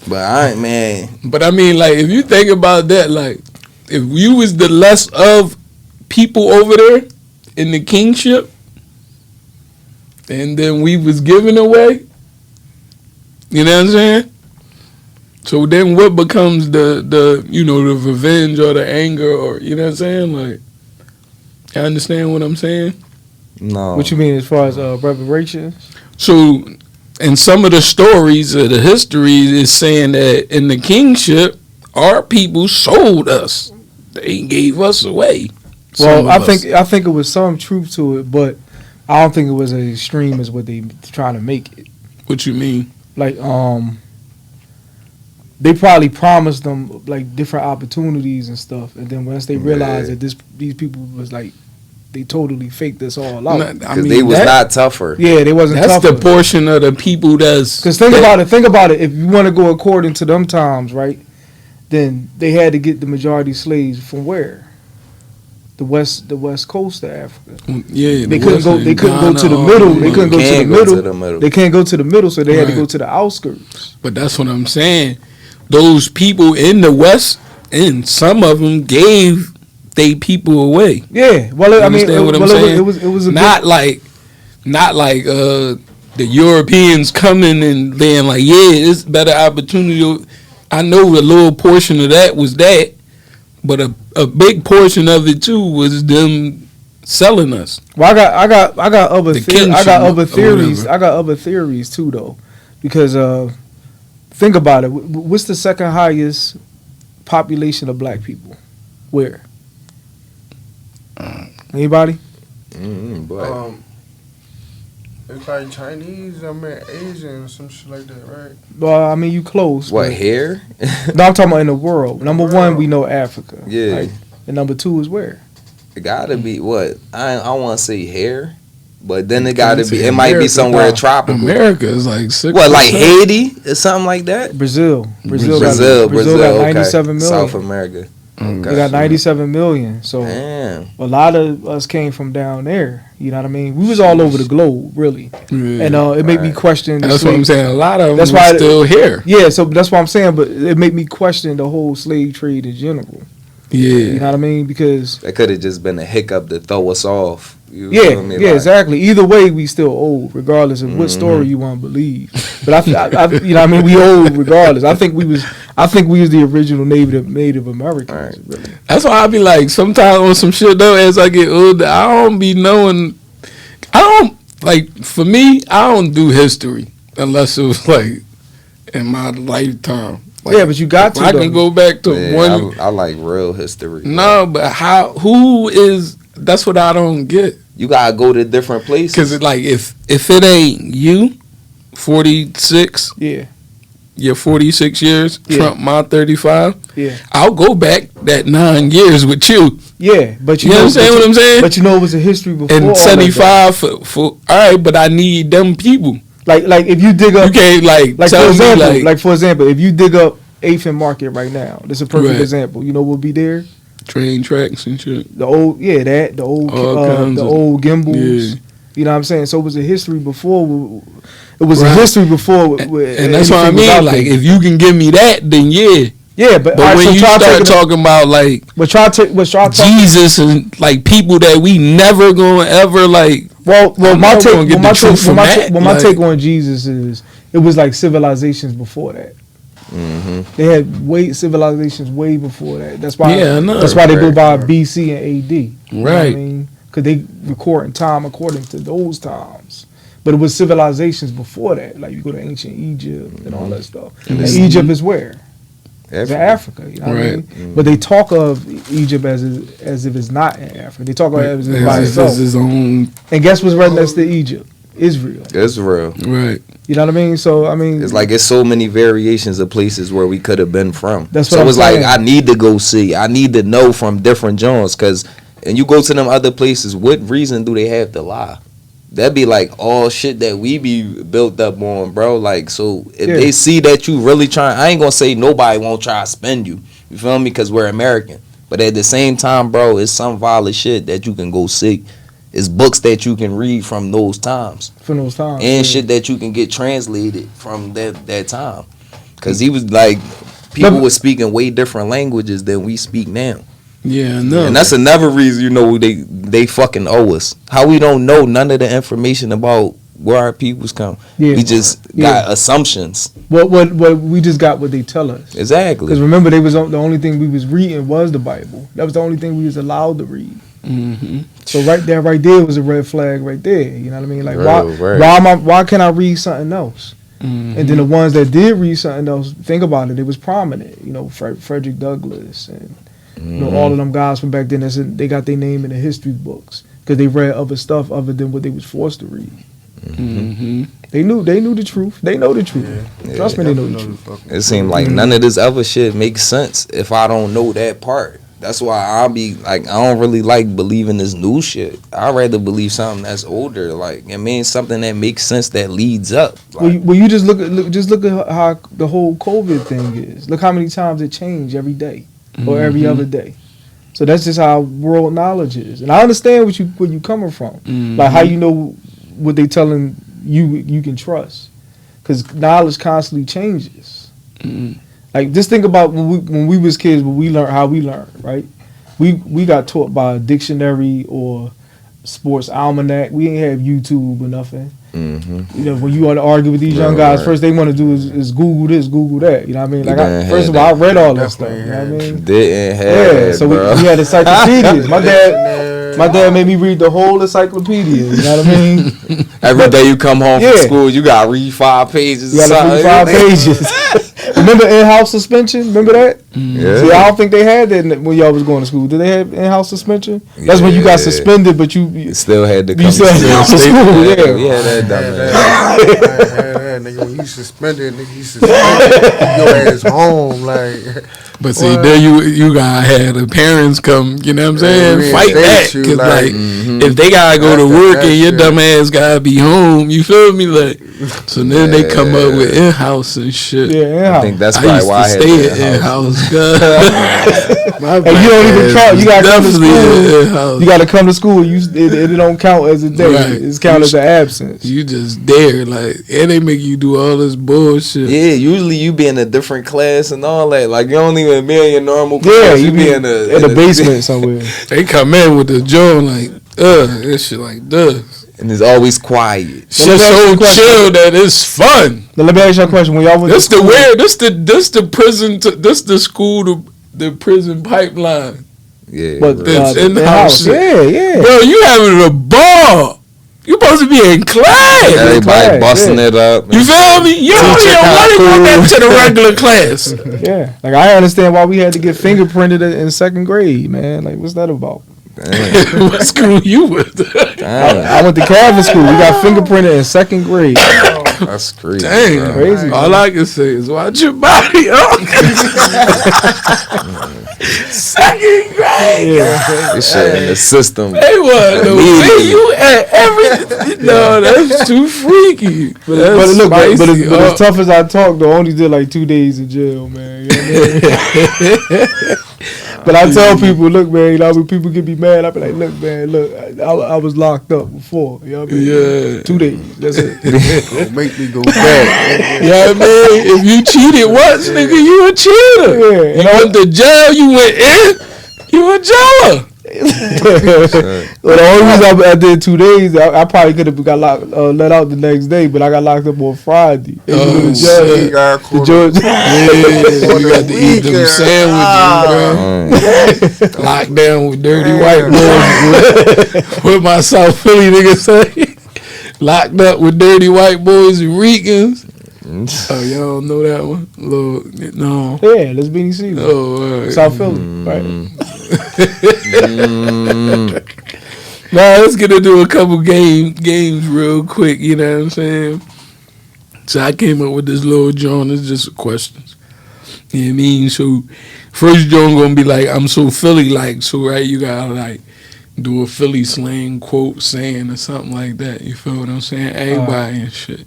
But I ain't, man. But I mean, like, if you think about that, like, if you was the less of people over there in the kingship, and then we was given away, you know what I'm saying? So then what becomes the you know, the revenge or the anger or, you know what I'm saying? Like, you understand what I'm saying? No. What you mean as far as reparations? So, in some of the stories of the history is saying that in the kingship, our people sold us. They gave us away. Well, I think it was some truth to it, but I don't think it was as extreme as what they trying to make it. What you mean? Like, they probably promised them like different opportunities and stuff, and then once they realized that these people was like, they totally faked this all out. Because they was not tougher. Yeah, they wasn't. That's tougher. the portion of the people that's. Because think about it. If you want to go according to them times, right? Then they had to get the majority slaves from where? The west coast of Africa. Yeah, They couldn't go. They couldn't go to the middle. They couldn't go to the middle. They can't go to the middle, so they had to go to the outskirts. But that's what I'm saying. Those people in the west, and some of them gave they people away. Yeah, well, I mean, what I'm saying? It was a not like the Europeans coming and being like, yeah, it's better opportunity. I know a little portion of that was that, but a big portion of it too was them selling us. Well, I got other The theories. I got kingship other or theories. whatever. I got other theories too, though, because think about it. What's the second highest population of black people? Where? Anybody? But It's like Chinese, I mean Asian, some shit like that, right? Well, I mean, you close. what, but- hair? No, I'm talking about in the world. Number one, we know Africa. Yeah. Right? And number two is where? It gotta be what? I want to say hair, but then it You gotta can't be. say It might be America, somewhere nah. tropical. America is like 6%. What, like Haiti or something like that? Brazil. Brazil Brazil, got okay. 97 million. South America. Okay. They got 97 million. So Damn. a lot of us came from down there. You know what I mean? We was all over the globe, really. Yeah. And it made me question. the That's what I'm slave- saying. A lot of them That's are why- still here. Yeah, so that's what I'm saying. But it made me question the whole slave trade in general. You Yeah. know what I mean? Because That could have just been a hiccup to throw us off. You feel yeah, me? yeah, Like, exactly. Either way, we still old, regardless of what story you want to believe. But I you know, what I mean, we old regardless. I think we was the original Native Americans. Right. Really. That's why I be like, sometimes on some shit though, as I get older, I don't be knowing. I don't like. For me, I don't do history unless it was like in my lifetime. Like, Yeah, but you got if to, I though. can go back to yeah, one. I like real history. No, but how? Who is? That's what I don't get. You gotta go to different places. Because it's like if it ain't you, 46, Yeah, you're 46 years, Yeah. Trump my 35. yeah, I'll go back that 9 years with you. yeah. But You understand what I'm saying? But you know, it was a history before. all And of that. 75 for all right, but I need them people. Like if you dig up, You can't for example, if you dig up 8th and Market right now, that's a perfect example. You know what'll be there? train tracks and shit. The old gimbals. Yeah. You know what I'm saying? So it was a history before. It was a history before. And that's what I mean. Like, if you can give me that, then yeah. Yeah, but when you start talking about like Jesus and like people that we never gonna ever like. Well, my take on Jesus is it was like civilizations before that. Mm-hmm. They had civilizations way before that. That's why. Yeah, I know. That's why they go by BC and AD. You know what Right. I mean, because they record in time according to those times. But it was civilizations before that. Like you go to ancient Egypt and all that stuff. And Egypt is where? It's in Africa, you know what I mean? Mm-hmm. But they talk of Egypt as if it's not in Africa. They talk about it as if it's by itself. His own. And guess what's right next to Egypt? Israel. Right. You know what I mean? So I mean, it's like it's so many variations of places where we could have been from. That's so what it's saying. like I need to go see. I need to know from different joints because, and you go to them other places. What reason do they have to lie? That'd be like all shit that we be built up on, bro. Like, so if they see that you really trying, I ain't gonna say nobody won't try to spend you. You feel me? Because we're American. But at the same time, bro, it's some valid shit that you can go see. It's books that you can read from those times. And shit that you can get translated from that time. Because he was like, people were speaking way different languages than we speak now. Yeah, I know. And that's another reason, you know, they fucking owe us. How we don't know none of the information about where our peoples come. Yeah. We just got assumptions. What we just got what they tell us. Exactly. Because remember, they was the only thing we was reading was the Bible. That was the only thing we was allowed to read. Mm-hmm. So right there was a red flag right there. You know what I mean? Like why can't I read something else? Mm-hmm. And then the ones that did read something else, think about it, it was prominent. You know, Frederick Douglass and you know all of them guys from back then. They got their name in the history books because they read other stuff other than what they was forced to read. Mm-hmm. They knew the truth. They know the truth. Yeah. Trust me, they know the truth. It seemed like none of this other shit makes sense if I don't know that part. That's why I'll be like, I don't really like believing this new shit. I'd rather believe something that's older. Like, I mean, something that makes sense that leads up. Like, well, you just look at how the whole COVID thing is. Look how many times it changed every day or every other day. So that's just how world knowledge is. And I understand where you coming from. Like how you know what they telling you can trust, because knowledge constantly changes. Like just think about when we was kids, when we learned how we learned, right? We got taught by a dictionary or sports almanac. We ain't have YouTube or nothing. Mm-hmm. You know, when you want to argue with these young guys, first they want to do is Google this, Google that. You know what I mean? Like first of all, I read all that stuff. You know what I mean? Didn't have so we had encyclopedias. My dad made me read the whole encyclopedia. You know what I mean? Every day you come home from school, you gotta read 5 pages. You gotta read 5 pages. Remember in-house suspension? Remember that? Yeah. See, I don't think they had that when y'all was going to school. Did they have in-house suspension? That's when you got suspended, but you still had to come to school. Yeah, we had that nigga, when you suspended, you suspended your ass home, like. But see, there you gotta have the parents come, you know what I'm saying? Fight that, cause like if they gotta go to work and your dumb ass gotta be home, you feel me? Like, so then they come up with in-house and shit. Yeah, in-house. I think that's probably why I had stay at in-house. And you don't even count. You gotta come to school. You gotta come to school. It don't count as a day. Right. It's counted as an absence. You just there, like, and they make you do all this bullshit. Yeah, usually you be in a different class and all that. Like, you don't even be in your normal class. Yeah, you be in the basement somewhere. They come in with the joint like, this shit like this. And it's always quiet. Shit's so chill that it's fun. Now let me ask you a question. When y'all went this the prison, this the school, the prison pipeline. Yeah, but in-house. Yeah. Bro, you having a ball. You supposed to be in class. Everybody busting it up. You feel me? You don't even want to go back to the regular class. Yeah. Like, I understand why we had to get fingerprinted in 2nd grade, man. Like, what's that about? What school you with? I went to Calvin school. We got fingerprinted in 2nd grade. That's crazy. Damn. Crazy. All I can say is watch your body. Second grade. This shit in the system. They was the way you at every. No, that's too freaky. But That's look, but spicy. as tough as I talk, though, I only did like 2 days in jail, man. You know what I mean? But I tell people, look, man, you know, when people get me mad, I be like, look, man, look, I was locked up before. You know what I mean? Yeah. 2 days. That's it. Don't make me go back. You know what I mean? If you cheated once, nigga, you a cheater. Yeah. You went to jail, you went in, you a jailer. Well, the only reason I did 2 days, I probably could have got let out the next day, but I got locked up on Friday. Oh, The shit. the judge. Yeah, you got to eat them sandwiches, bro. Locked down with dirty white boys. What my South Philly nigga say? Locked up with dirty white boys and Ricans. Oh, y'all don't know that one? Lord, no. Yeah, let's be see. Oh, all right. South Philly, right? Now let's get into a couple games real quick. You know what I'm saying? So I came up with this little John. It's just questions. You know what I mean? So first John gonna be like, I'm so Philly like. So right, you gotta like do a Philly slang quote saying or something like that. You feel what I'm saying? Everybody and shit.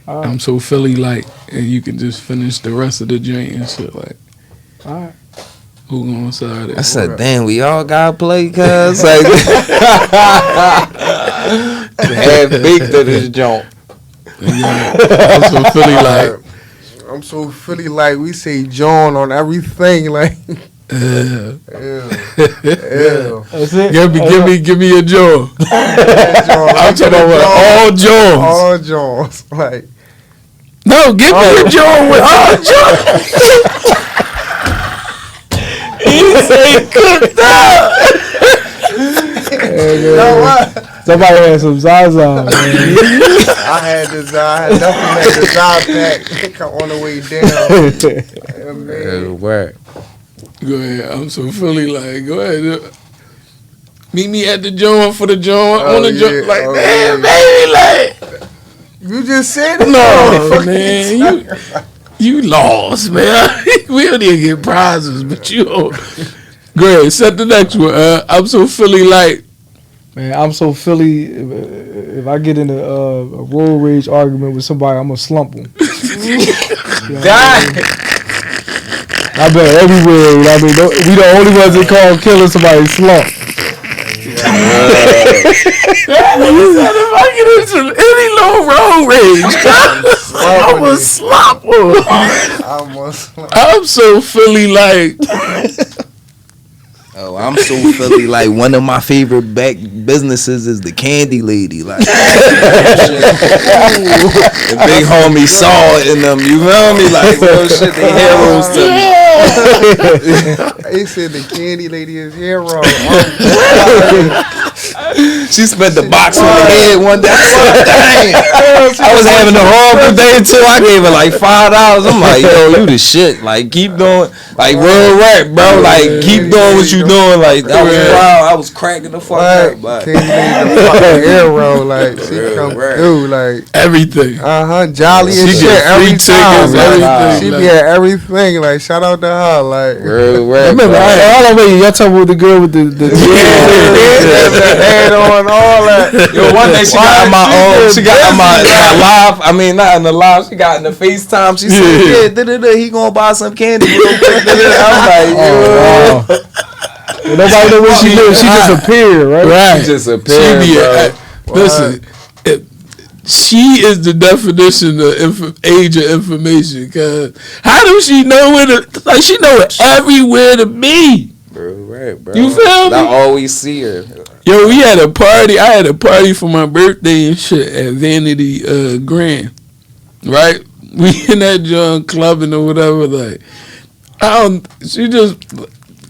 I'm so Philly like, and you can just finish the rest of the joint and shit like. All right. Who gonna start it? I said, damn, we all gotta play, cuz. Like, half baked to this joint. Yeah, I'm so Philly like. I'm so Philly like. We say John on everything. Like, Yeah. That's it. Give me a jaw. I'm talking about all jaws. All Johns. Like, No, give me a jaw with all jaws. He say cooked up. you know what? Somebody had some Zaza, man. I definitely had the Zaza pack on the way down. Yeah, man. Word. Go ahead. I'm so Philly like. Go ahead. Meet me at the joint for the joint. On the joint. Like, damn, baby, like. You just said it. No, man. You lost, man. We don't even get prizes, but you don't. Go ahead, set the next one. I'm so Philly like. Man, I'm so Philly. If I get in a road rage argument with somebody, I'm gonna slump them. I bet everywhere. You know what I mean, we the only ones that call killing somebody slump. If I get into any low road rage, I'm a slopper. I'm so Philly like. Oh, I'm so Philly. Like, one of my favorite back businesses is the Candy Lady. Like, the big homie saw it in them. You feel me? Like, real shit, they heroes to me. They said the Candy Lady is hero. She spent the box on the head one day. I said, dang. I was having a horrible day too. I gave her like $5. I'm like, yo, you the shit. Like, keep doing, like, real rap, bro. Like, keep doing what you doing. Like, that was wild. I was cracking the fuck up. But Candy Lady the fucking hero. Like, she come through. Like, everything. Jolly and She shit get free every time. tickets, everything. She be at everything. Like, shout out to her. Like, real rap. Remember, all the way y'all talking with the girl with the head on all that. Yo, one day she got in my she got in my live. I mean, not in the live. She got in the FaceTime. She said, "Yeah, he gonna buy some candy real quick." I'm like, yo. Well, nobody know what she did. She just appeared, right? Right. She just appeared, listen, she is the definition of age of information. Cause how does she know where to? Like, she know everywhere to be. Bro. You feel me? I always see her. Yo, we had a party. I had a party for my birthday and shit at Vanity Grand. Right? We in that joint clubbing or whatever. Like, she just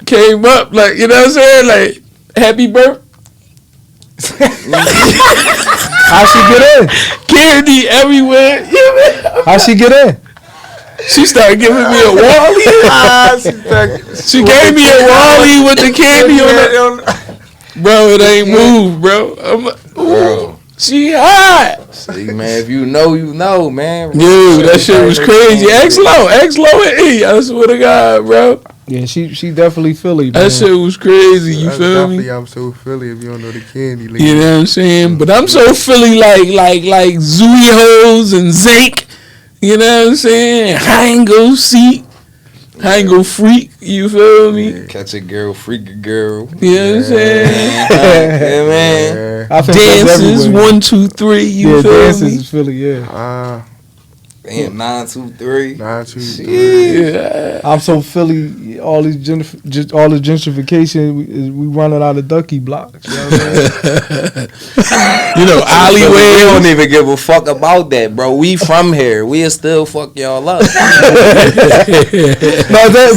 came up, like, you know what I'm saying? Like, happy birthday. How she get in? Candy everywhere. How she get in? She started giving me a Wally. She gave me a Wally with the candy on it. Bro, it ain't moved, bro. I'm like, ooh. She hot. See, man, if you know, you know, man. Dude, that shit was crazy. X Low and E. I swear to God, bro. Yeah, she definitely Philly, man. That shit was crazy. You feel me? I'm so Philly if you don't know the candy. You know what I'm saying? But I'm so Philly like Zooey Hoes and Zake. You know what I'm saying? Hango Seat. Hango Freak. You feel me? Yeah, catch a girl, freak a girl. You know what I'm saying? Yeah, man. I think that's Dances, everywhere. 1, 2, 3. You Yeah, feel dances me? is Philly. Yeah, Damn, 9, 2, 3. 9, 2, 3. Yeah. I'm so Philly. All these all the gentrification, we running out of ducky blocks. You know what I'm saying? You know, We alleyways. don't even give a fuck about that, bro. We from here. We'll still fuck y'all up. No, is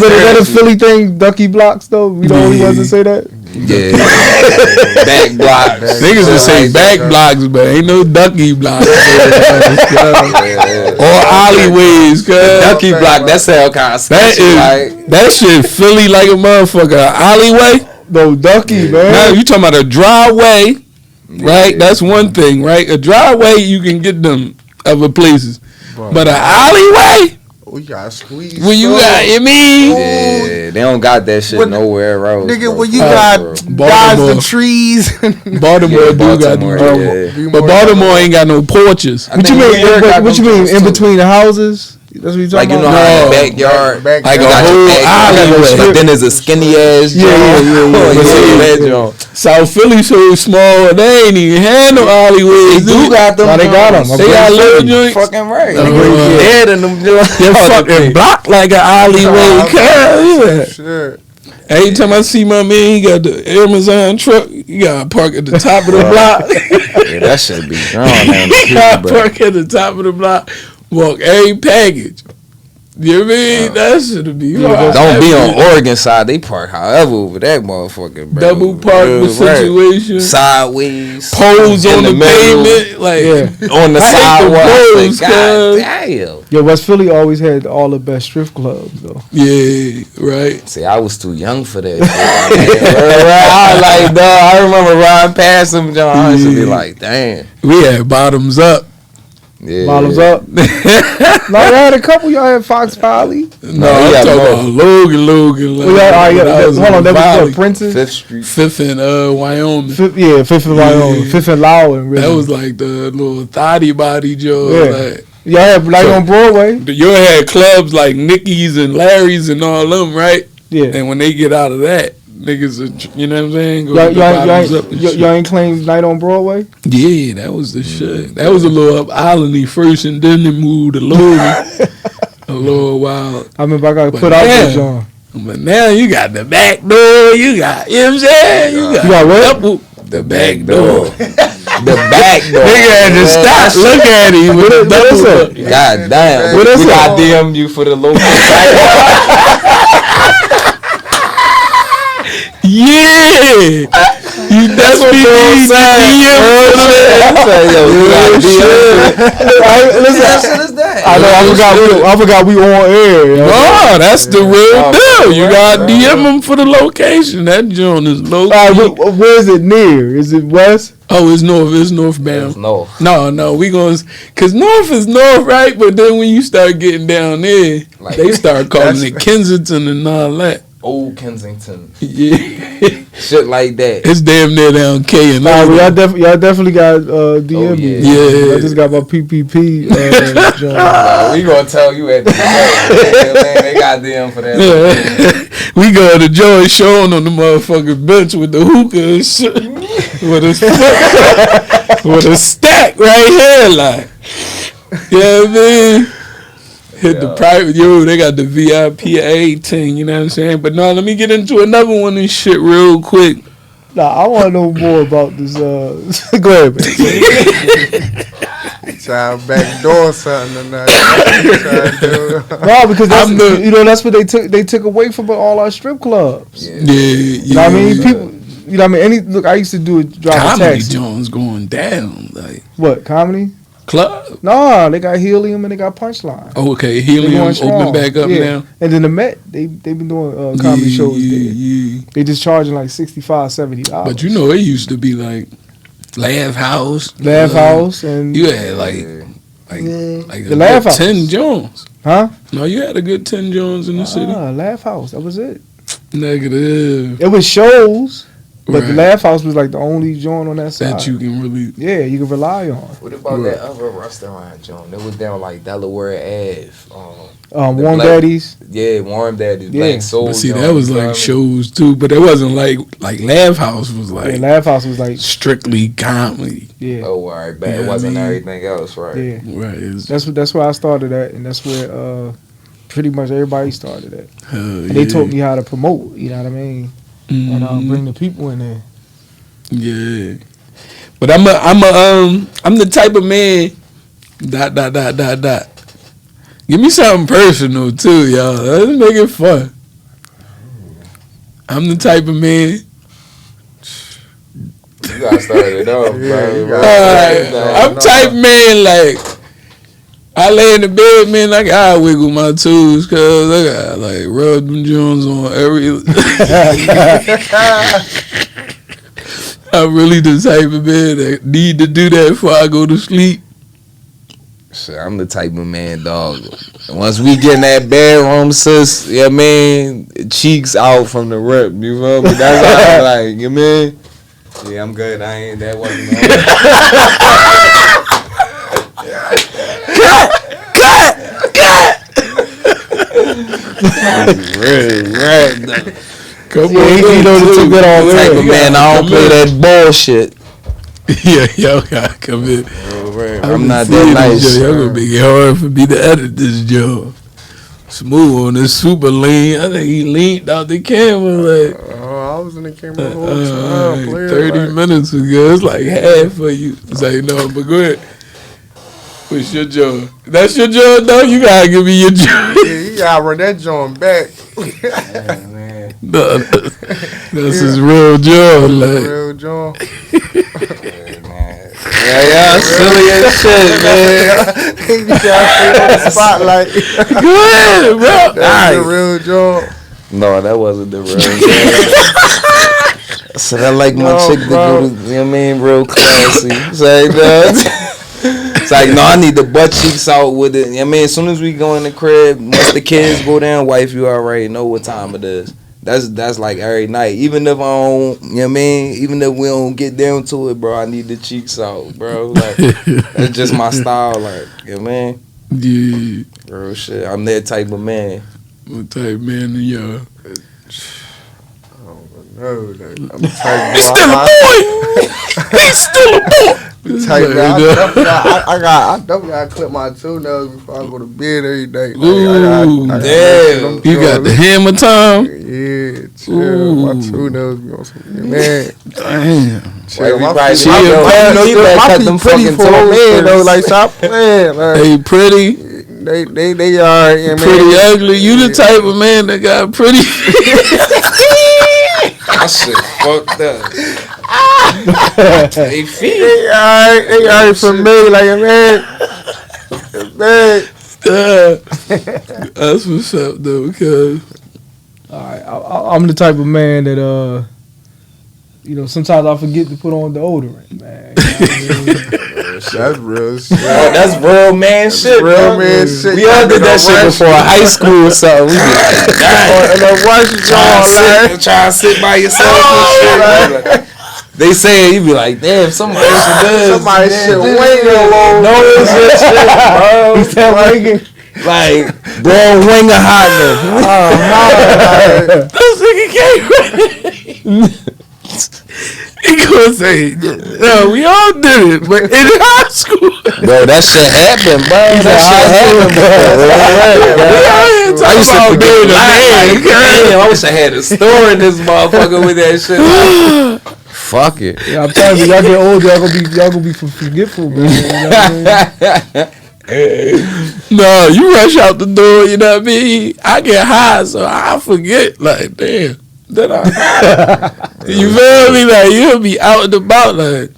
that a Philly thing? Ducky blocks, though. We the only ones to say that. Yeah. Back blocks. Niggas just say back blocks, but ain't no ducky blocks. Or alleyways, cuz. Ducky block, that sound kind of That sketchy. is that shit Philly like a motherfucker. Alleyway. No, ducky, Now man. you talking about a driveway, right? That's one thing, right? A driveway you can get them other places, but an alleyway We got squeeze. when you got, you mean? Yeah, they don't got that shit What- nowhere else. Nigga, bro. when you Fuck, got bro. dodge Baltimore. the trees. Baltimore do got Baltimore, them, yeah. but Baltimore ain't got no porches. I What you think mean? New York got What you them mean? joints, In too. between the houses? That's what you Like, talking you know about? how in the No. backyard, Back- Like a you got your whole backyard, alleyway. but then there's a skinny ass joint. Yeah. You see that joint. South Philly so small, they ain't even had no They alleyways. do got them. No, they got 'em. joints. They got little joints. Fucking right. Oh, Nigga, yeah. dead in them joints. They're fucking blocked like an alleyway. Cuz. Shit. Every time I see my man, he got the Amazon truck. You gotta park at the top of the block. Yeah, that should be gone down the You street, gotta bro. park at the top of the block. Walk every package. You know what I mean? That should be. Don't be on Oregon side. They park however over that motherfucker, bro. double park Yeah, the right. situation. Sideways. Poles in on the middle, pavement. Like, Yeah. On the I hate the sidewalk. I poles, say, God cuz. damn. Yeah, West Philly always had all the best strip clubs, though. yeah, right. See, I was too young for that. Shit, I was like, dog. I remember riding past them, John. I used to be like, damn. We had bottoms up. Yeah. Bottoms up. No, y'all had a couple. Y'all had Fox Valley. No, we I'm got talking both. about Logan. Well, y'all, all right, when I yeah, was hold on, in that was Valley. what, Princess? Fifth Street. Fifth in Wyoming. Fifth in Wyoming. Yeah. Fifth in Loudoun, really. That was like the little thotty body joint. Yeah. Like, y'all had like So- on Broadway. you had clubs like Nicky's and Larry's and all them, right? Yeah. And when they get out of that, niggas, are, you know what I'm saying? Go Y'all, get the y'all, bottoms up and shit. y'all ain't claimed night on Broadway? Yeah, that was the shit. That was a little up islandy first, and then they moved to Logan a little while. I remember I got But put out damn. there, John. But now you got the back door. You got, you know what I'm saying? You got what? couple- The back door. The back door. Nigga had to stop. Look at him with the What is double. it? God damn. What is we it? got DM'd you for the local. Yeah. You that's what you Listen, I know. I forgot we on air. You know? Oh, that's the real deal. You got DM them for the location. That joint is low. Where is it near? Is it west? Oh, it's north. It's northbound. No. No, we going cause north is north, right? But then when you start getting down there, Like- they start calling it Kensington and all that. Old Kensington. Yeah, Shit like that. it's damn near down K and Nah, L. y'all definitely got DM me. yeah. I just got my PPP. We gonna tell you at the end. They got DM for that. Yeah. We go to Joey showing on the motherfucking bench with the hookah and shit. with a stack right here, like. You know what I mean? Hit the private, they got the VIP 18, you know what I'm saying? But no, let me get into another one and shit real quick. Nah, I want to know more about this. Go ahead, man. Try to backdoor something tonight. No, because that's, I'm the- that's what they took away from all our strip clubs. Yeah. You know what I mean? People, you know what I mean? Look, I used to drive a Comedy taxi. Jones going down, like, What, comedy? club. Nah, they got Helium and they got Punchline. Oh, okay, They Helium going open strong. back up Yeah. now. And then the Met, they been doing comedy shows there. Yeah. They just charging like $65, $70. But you know, it used to be like Laugh House. And you had like the Laugh House. 10 Jones. Huh? No, you had a good 10 Jones in the city. Laugh House. That was it. Negative. It was shows, but the Right. Laugh House was like the only joint on that side. That you can really. Yeah, you can rely on. What about that other restaurant, John? It was down like Delaware Ave. Warm Black- Daddies. Yeah, Warm Daddy's Yeah. Black Soul. But see, joint, that was you know like what I mean? shows too, but it wasn't like Laugh House was Yeah, like Laugh House was like, strictly comedy. yeah, Oh, all right, but Yeah, it wasn't I mean- everything else, right? yeah. Right. It's, That's where I started at, and that's where pretty much everybody started at. And yeah. they taught me how to promote. You know what I mean? And Mhm. bring the people in there. Yeah. But I'm the type of man. ... Give me something personal too, y'all. Let's make it fun. I'm the type of man. You gotta start it off, bro. I'm type man like I lay in the bed, man. I gotta wiggle my toes, cause I got like rub them Jones on every. I'm really the type of man that need to do that before I go to sleep. Shit, I'm the type of man, dog. Once we get in that bedroom, sis, you know what I mean? Cheeks out from the rip, you feel me? That's how I like, you know what I mean? Yeah, I'm good. I ain't that wasn't Cut! Come Yeah, he know to take that all Type of in. man, I don't play that bullshit. Yeah, y'all gotta come in. I'm not that nice. Y'all gonna make it hard for me to edit this job. Smooth on this super lean. I think he leaned out the camera like I was in the camera the whole time. like player, 30 like, minutes ago. It's like half for you. It's like, no, but go ahead. What's your job? That's your job, though? You gotta give me your job. Yeah, you gotta run that joint back. No, that's his real job. Like, Real joint. Yeah, y'all silly as shit, man. You gotta stay on the spotlight. go ahead, bro. That's the real joint. No, that wasn't the real job. I said I like my No, chick to bro. go to, you know what I mean, real classy. Say that. It's like, no, I need the butt cheeks out with it. You know what I mean, as soon as we go in the crib, once the kids go down, wife, you already know what time it is. That's like every night. Even if I don't, you know what I mean? Even if we don't get down to it, bro, I need the cheeks out, bro. Like, that's just my style, like, you know what I mean? Yeah. Real shit. I'm that type of man. What type man are y'all? No, I'm the type He's still a boy. He's still a boy. Type Like, man, I definitely gotta clip my toenails before I go to bed every day. Like, Ooh, I damn. You got the hammer time? Yeah, chill. Ooh. My toenails be on some man. Damn. Chill. we My probably feet, chill. my You know you better my cut feet them pretty fucking for a toes man though. first. Like, stop playing. Like, Hey, pretty, they are, yeah, pretty man. ugly. You the type of man that got pretty. That shit fucked up. They feet. They alright for me. Like, man. That's what's up though, because All right, I'm the type of man that sometimes I forget to put on deodorant, man. You know what I mean? That's real shit. Oh, that's real man shit. Real bro. man shit. We all did that shit before high school or something. We be like, And the wash is on, trying to sit by yourself and shit. Like, they say it, you be like, damn, somebody should do this. somebody shit Man, wing alone. No, it's your shit, bro. He said winging. Like, bro, winger hotness. this nigga can't. He gonna say, no, we all did it, but in high school. Bro, that shit happened, bro. That shit happened, bro. I used to forget Damn, I wish I had a store in this motherfucker with that shit. Fuck it. Yeah, I'm telling you, y'all get older, y'all gonna be forgetful, man. You know what I mean? No, you rush out the door, you know what I mean? I get high, so I forget, like, damn. Then you feel me? Like, you'll be out and about, like,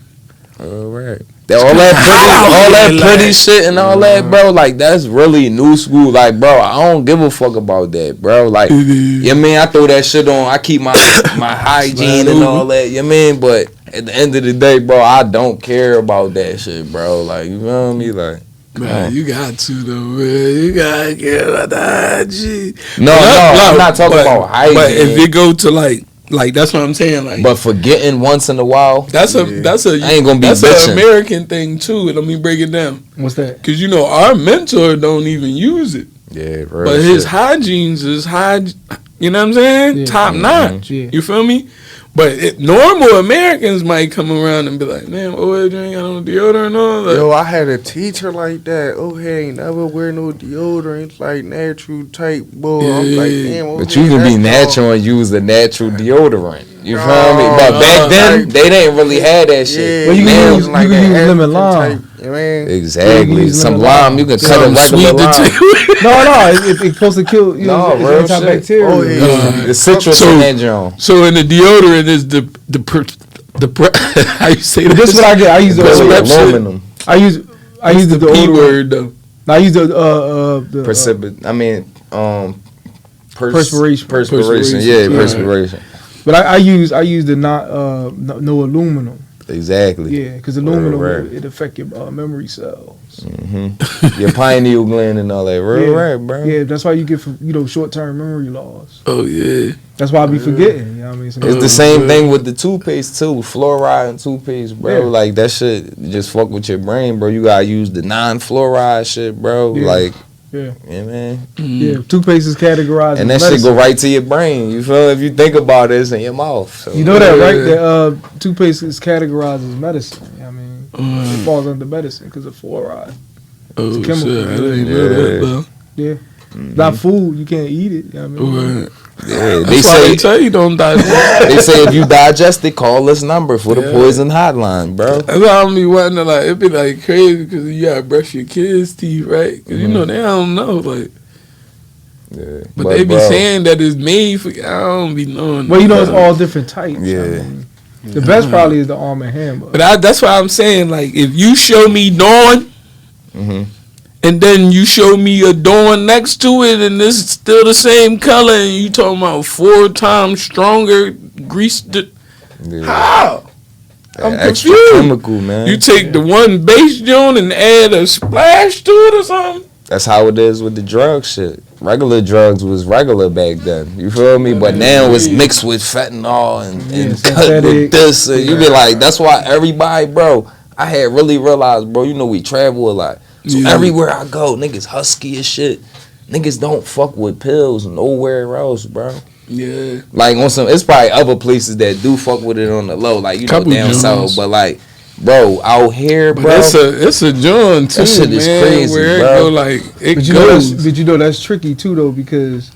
All right. All that pretty shit and all that, bro. Like that's really new school. Like, bro, I don't give a fuck about that, bro. Like, you know what I mean? I throw that shit on. I keep my hygiene and all that. You know what I mean? But at the end of the day, bro, I don't care about that shit, bro. Like, you know what I mean? Like, man, you got to though, man. You gotta care about the hygiene. No, I'm not talking about hygiene. But if it go to like that's what I'm saying. Like, but forgetting once in a while, that's a I ain't gonna be that's bitching. an American thing too. Let me break it down. What's that? Because you know our mentor don't even use it. Yeah, bro. But his hygienes is high. You know what I'm saying? Yeah. Top notch. Yeah. You feel me? But normal Americans might come around and be like, man, oil drink, I don't deodorant and all that. Yo, I had a teacher like that. Oh, hey, ain't never wear no deodorant, like natural type. Boy, I'm like, damn. But you can be natural and use a natural deodorant. You feel me? But back then, they didn't really have that shit. Yeah, Well, you can use lemon lime. Type, you know? Exactly. Some lime, you can cut a regular lime. No, it's supposed to kill. You know, real it's antibacterial. Oh, yeah. The citrus in that joint. So in the deodorant is the how you say that? This is what I get. I use the aluminum. I use the P deodorant. word though. I use the perspiration. Perspiration. Yeah, perspiration. But I use the no aluminum. Exactly. Yeah, because aluminum it affect your memory cells. Mm-hmm. Your pineal gland and all that. Right, bro. Yeah, that's why you get short term memory loss. Oh yeah. That's why I be forgetting. You know what I mean? It's the same thing with the toothpaste too. Fluoride and toothpaste, bro. Yeah. Like that shit just fuck with your brain, bro. You gotta use the non-fluoride shit, bro. Yeah. Like, yeah, man. Yeah, toothpaste is categorized And as that medicine. shit go right to your brain. You feel? If you think about it, it's in your mouth. So. You know that, right? That toothpaste is categorized as medicine. You know what I mean, it falls under medicine because of fluoride. Oh It's a chemical. shit, I didn't know that though. Yeah, it's not food. You can't eat it. You know what I mean? Right. Yeah, That's why they tell you don't digest. They say if you digest it, call this number for the poison hotline, bro. That's why I don't be wanting to like. It be like crazy because you gotta brush your kids' teeth, right? Because you know they don't know, like. Yeah, But they be saying that it's made for. I don't be knowing. Well, you know it's all different types. Yeah. I mean, the best probably is the Arm & Hammer. But that's why I'm saying, like, if you show me Dawn, and then you show me a Dawn next to it, and it's still the same color, and you talking about 4 times stronger grease. How? I'm extra confused. chemical, man. You take the one base joint and add a splash to it or something? That's how it is with the drug shit. Regular drugs was regular back then. You feel me? But now it's mixed with fentanyl and cut with this. And you be like, that's why everybody, bro, I had really realized, bro, you know we travel a lot. So everywhere I go, niggas husky as shit. Niggas don't fuck with pills nowhere else, bro. Yeah. Like on some, it's probably other places that do fuck with it on the low, like you know down south. But like, bro, out here, bro, it's a joint too. That shit is crazy, where bro. it go like it but goes. But you know that's tricky too though because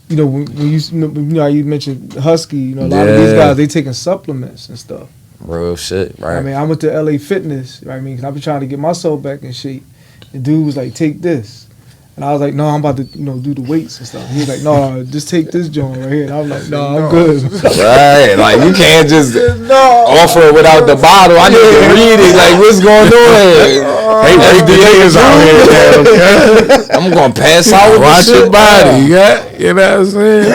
you know when you know you mentioned husky, you know a lot of these guys they taking supplements and stuff. Real shit, right? I mean, I went to LA Fitness. Right? I mean, 'cause I been trying to get myself back in shape. The dude was like, "Take this," and I was like, "No, I'm about to, do the weights and stuff." He was like, "No, just take this joint right here," and I was like, "No, I'm good." Right? Like you can't just offer it without the bottle. I need to read it. Like what's going on? Hey, FDA's out here. I'm gonna pass out with Watch your body, you know what I'm saying?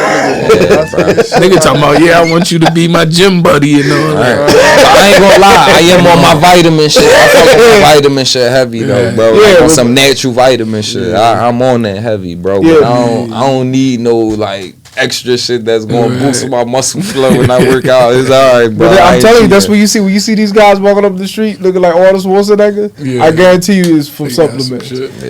Nigga talking about, I want you to be my gym buddy and all that. I ain't gonna lie, I am on my vitamin shit. I fuck with my vitamin shit heavy though, bro. Like on some natural vitamin shit. I'm on that heavy, bro. But I don't need no like extra shit that's gonna boost my muscle flow when I work out. It's alright, bro. But I'm telling you, that's what you see when you see these guys walking up the street looking like Arnold Schwarzenegger. Yeah. I guarantee you it's from supplements.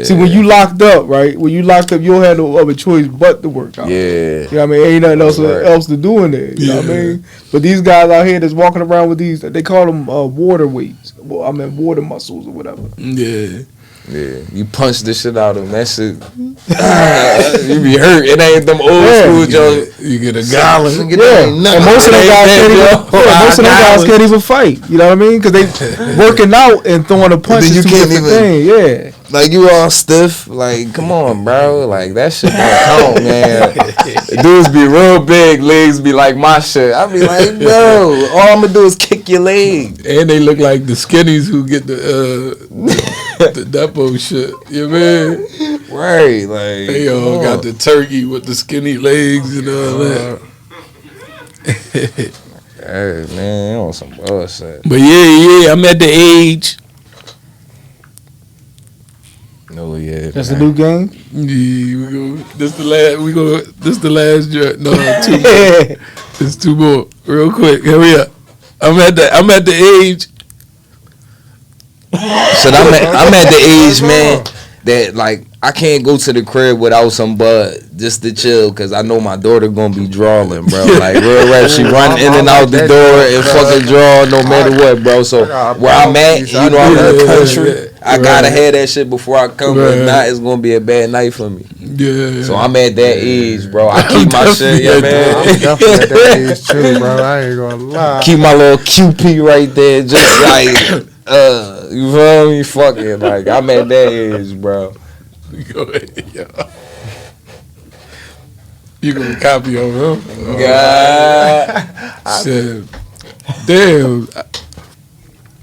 See, when you locked up, right? When you locked up, you don't have no other choice but to work out. Yeah. You know what I mean? Ain't nothing else to do in there. You know what I mean? But these guys out here that's walking around with these, they call them water weights. I mean, water muscles or whatever. Yeah. Yeah, you punch the shit out of them. That shit, you be hurt. It ain't them old school Joe. You get a gallon. And most of them guys can't even fight. You know what I mean? Because they working out and throwing a punch. You can't even. Yeah. Like you all stiff. Like, come on, bro. Like that shit don't count, man. Dudes be real big, legs be like my shit. I be like, bro, all I'm gonna do is kick your leg. And they look like the skinnies who get the depot shit. You know what I mean? Right, like They all got the turkey with the skinny legs and all that. Hey, man, you on some bullshit. But yeah, I'm at the age. No, yeah. That's the new game. Yeah, we go. This the last. This the last joint. No, two more. It's two more. Real quick. Hurry up. I'm at the age. So I'm at the age, man, that like I can't go to the crib without some bud just to chill, cause I know my daughter gonna be drawing, bro. Like real rap, she run in and out the door and fucking draw no matter what, bro. So where I'm at, you know, I'm in the country. I gotta have that shit before I come. If not, it's gonna be a bad night for me. Yeah. So I'm at that age, bro. I keep my shit, yeah, man. I'm definitely at that age too, bro. I ain't gonna lie. Keep my little QP right there, just like you feel me? Fuck it, like I'm at that age, bro. Go ahead, yo. You gonna copy of him? God. Shit. Damn.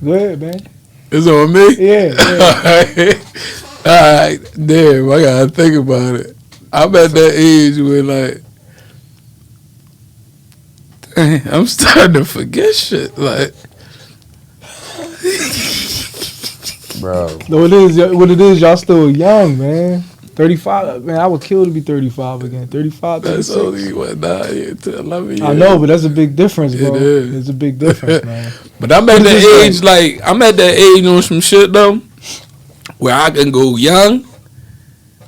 Go ahead, man. It's on me? Yeah. Alright. Damn, I gotta think about it. I'm at that age where like dang, I'm starting to forget shit. Like Bro. No, what it is, y'all still young, man. 35, man, I would kill to be 35 again. 35, that's 36. only what 9 years to 11 years. I know, but that's a big difference, bro. It is. It's a big difference, man. But I'm at that age, like I'm at that age on some shit though, where I can go young,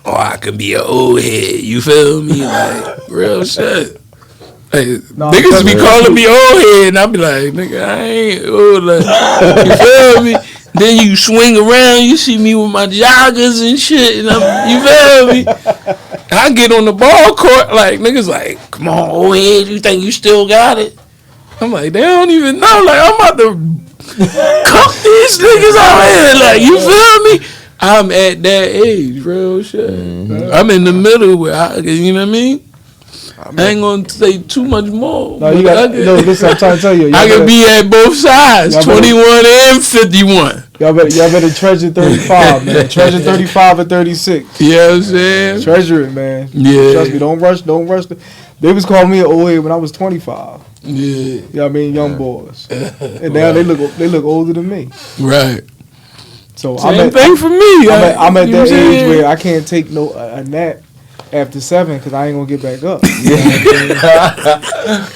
or I can be an old head. You feel me? Like real shit. Hey, No, niggas be calling me old head, and I be like, nigga, I ain't old. Like, you feel me? Then you swing around, you see me with my joggers and shit, and you feel me? I get on the ball court, like niggas like, come on, old head, you think you still got it? I'm like, they don't even know. Like, I'm about to cook these niggas out here. Like, you feel me? I'm at that age, real shit. Mm-hmm. I'm in the middle where you know what I mean? I ain't gonna say too much more. No, you got. Listen, I'm trying to tell you. I can be at both sides, 21 and 51. Y'all better treasure 35, man. Treasure 35 and 36. You know what I'm saying? Treasure it, man. Yeah. Trust me, don't rush. They was calling me an old head when I was 25. Yeah. You know what I mean? Young boys. And now they look older than me. Right. So same thing for me. I'm at that age where I can't take a nap after 7 because I ain't gonna get back up.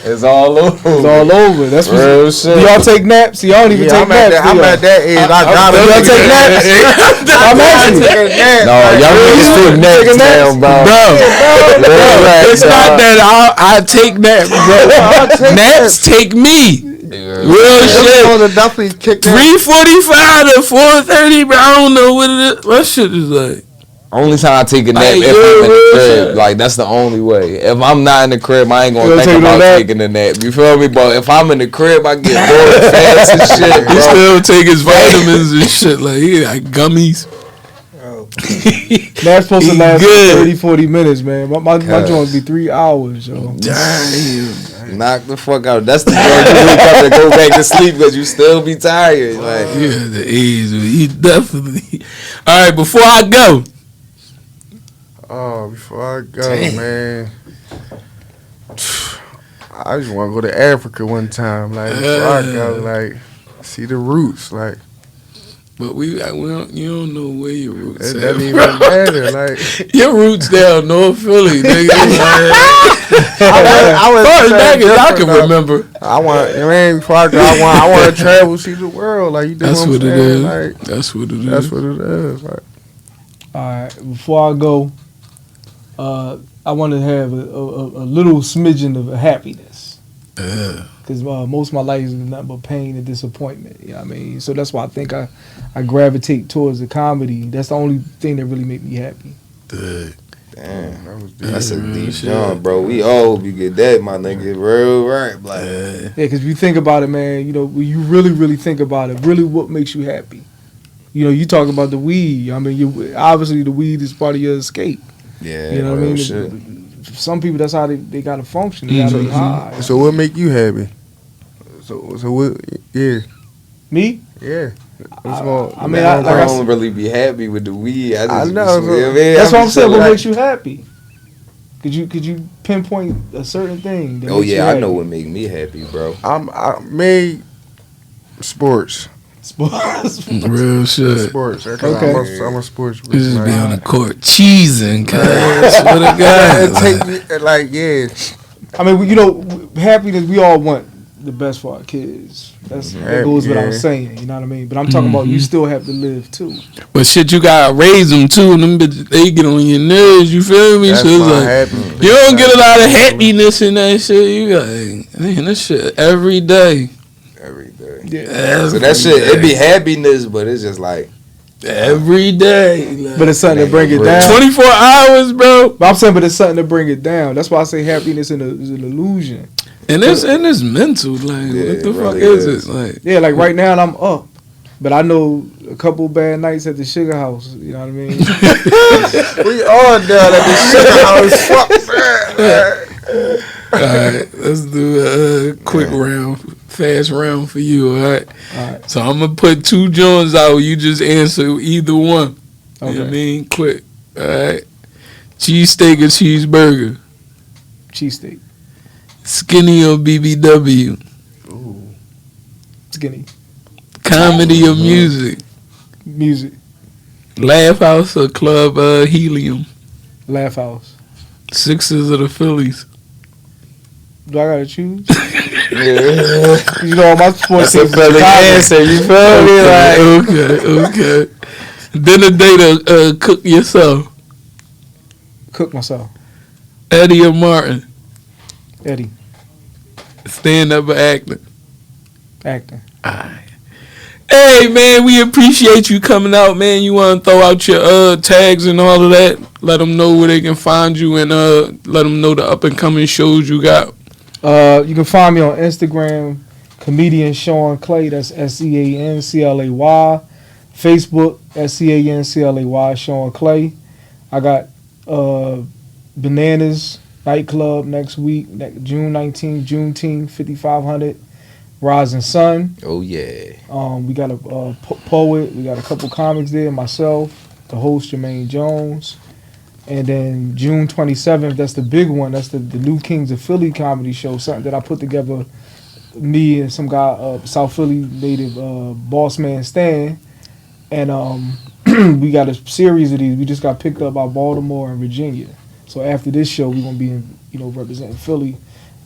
It's all over. It's all over. That's what real shit. Do y'all take naps? See, y'all don't even take naps. I'm at that age. I gotta y'all take naps. I'm asking. No, y'all niggas take naps now, bro. It's not that I take naps, bro. Naps take me. Real shit. 3:45 to 4:30, bro. I don't know what it is. That shit is like. Only time I take a nap if I'm in the crib. Like, that's the only way. If I'm not in the crib, I ain't gonna think about taking a nap. You feel me? But if I'm in the crib, I get bored fast and shit, bro. He still take his vitamins and shit. Like, he like gummies. That's supposed to last 30, 40 minutes, man. My joint be 3 hours, yo. Damn. Knock the fuck out. That's the joint you wake up and go back to sleep because you still be tired. Like, yeah, the age. He definitely. All right, before I go. Oh, before I go, man, I just want to go to Africa one time. Like, before I go, like, see the roots, like. But we don't, you don't know where your roots It at. doesn't even matter, like. Your roots down North Philly, nigga. I was back as I can remember. I want, man, before I go, I want to travel, see the world, like, you do That's what it is. Like, that's what it is. That's what it is, like. All right, before I go, I want to have a little smidgen of happiness. Because most of my life is nothing but pain and disappointment. You know what I mean? So that's why I think I gravitate towards the comedy. That's the only thing that really make me happy. Good. Damn, that's a deep John, bro. We all hope you get that, my nigga. Real right, like. Yeah, because if you think about it, man, you know, when you really, really think about it, really what makes you happy? You know, you talk about the weed. I mean, obviously the weed is part of your escape. Yeah, You know what I mean? shit. Some people, that's how they got to function. They got to be high. So what make you happy? So what? Yeah, Me? yeah. I Man, mean, I don't really be happy with the weed. I I just know, be- so- you know what I mean? that's I what be I'm saying. so What like- makes you happy? Could you pinpoint a certain thing? That Oh makes you yeah, I know happy? what make me happy, bro. I made sports. Sports. Real shit. Sports. Okay. I'm a sports. You just be like, on the court cheesing, cuz. What a guy. it take me like yeah. I mean, you know, happiness. We all want the best for our kids. That goes without Yeah. saying. You know what I mean? But I'm talking about you still have to live too. But shit, you gotta raise them too. Them bitches, they get on your nerves. You feel me? That's So it's my like happy. you don't get a lot of happiness in that shit. You got man, this shit every day. Every day. Yeah. So that shit, it be happiness, but it's just like every day. Like, But it's something to bring it Bro. down. 24 hours, bro. But I'm saying, but it's something to bring it down. That's why I say happiness is an illusion. And it's mental. Like, Yeah, what the it fuck really is is. it? Like, Yeah, like right now I'm up. But I know a couple bad nights at the Sugar House. You know what I mean? We all down at the shit house. Fuck man. all right, let's do a quick round, fast round for you. All right. All right. So I'm gonna put 2 joints out. You just answer either one. You know what I Okay. mean? Quick. All right. Cheesesteak or cheeseburger? Cheesesteak. Skinny or BBW? Skinny. Comedy or music? Music. Laugh House or Club Helium? Laugh House. Sixers or the Phillies? Do I gotta choose? yeah. You know, all my sports That's a teams. better answer. You feel me? Like Okay. Dinner date or cook yourself? Cook myself. Eddie or Martin? Eddie. Stand up or acting? Acting. Hey man, we appreciate you coming out, man. You want to throw out your tags and all of that? Let them know where they can find you and let them know the up and coming shows you got. You can find me on Instagram, comedian Sean Clay. That's SeanClay. Facebook SeanClay Sean Clay. I got Bananas Nightclub next week, June 19th, Juneteenth, 5500. Rising Sun. oh yeah. We got a poet. We got a couple comics there. Myself, the host Jermaine Jones, and then June 27th. That's the big one. That's the New Kings of Philly comedy show. Something that I put together. Me and some guy, South Philly native, Boss Man Stan, and we got a series of these. We just got picked up by Baltimore and Virginia. So after this show, we're gonna be representing Philly,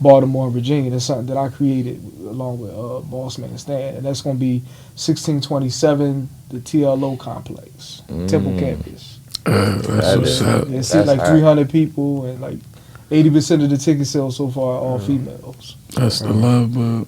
Baltimore, and Virginia. That's something that I created along with Boss Man Stan, and that's gonna be 1627, the TLO complex, Temple campus. That's what's up. It's That's like hot. 300 people, and like 80% of the ticket sales so far are all females. That's the love, bro.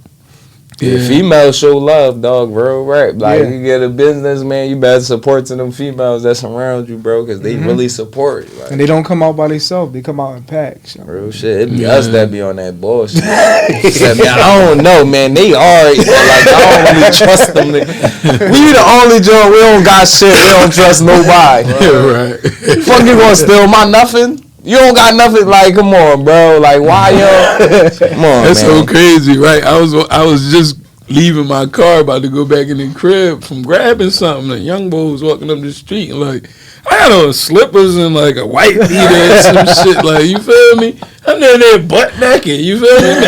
Yeah, females show love, dog, real rap. Like, Yeah. you get a business, man, you better support to them females that surround you, bro, because they really support. Like, And they don't come out by themselves; they come out in packs. real shit. It be Yeah. us that be on that bullshit. Except, man, I don't know, man. They are, like, I don't really trust them. We the only joint, we don't got shit. We don't trust nobody. Right. Fuck, you gonna steal my nothing? You don't got nothing. Like, come on, bro. Like, why y'all? Come on, That's so man. crazy, right? I was just leaving my car, about to go back in the crib from grabbing something. A young boy was walking up the street and like, I had on slippers and like a white beater and some shit. Like, you feel me? I'm there butt naked. You feel me?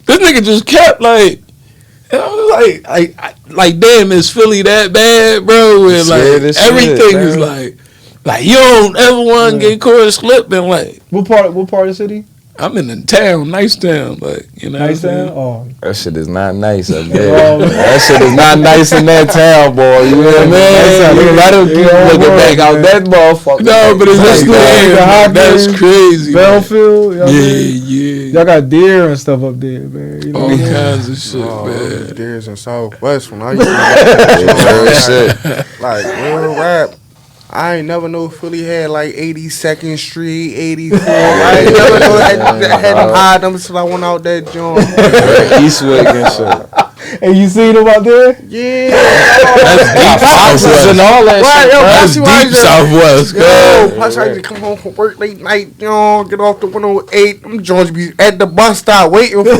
This nigga just kept like. And I was like, damn, is Philly that bad, bro? And like Scared as shit, everything is man. like you don't ever want to get caught slipping. Like, What part of the city? I'm in the town, nice town, like, you know. Nice what I'm town. saying? Oh, That shit is not nice up there. That shit is not nice in that town, boy. You know what I mean? Nice Let them keep Yeah, looking yeah, back out man. that motherfucker. No, but it's Like just that. that's crazy. man. Belfield. You know what I mean? Yeah. Y'all got deer and stuff up there, man. You know All what I mean? kinds of shit, Oh, man. there's in Southwest when I used to Real shit. like real rap. I ain't never know Philly had like 82nd Street, 84. I ain't never know that had them high numbers till I went out that joint. Eastwick and shit. And you seen him out there? Yeah. That's deep Southwest. And all that Right, shit. yo, bro. That's Posse Wise deep just- Southwest. Yo, plus I used to come home from work late night, you know, get off the 108. Them Jones be at the bus stop waiting for you.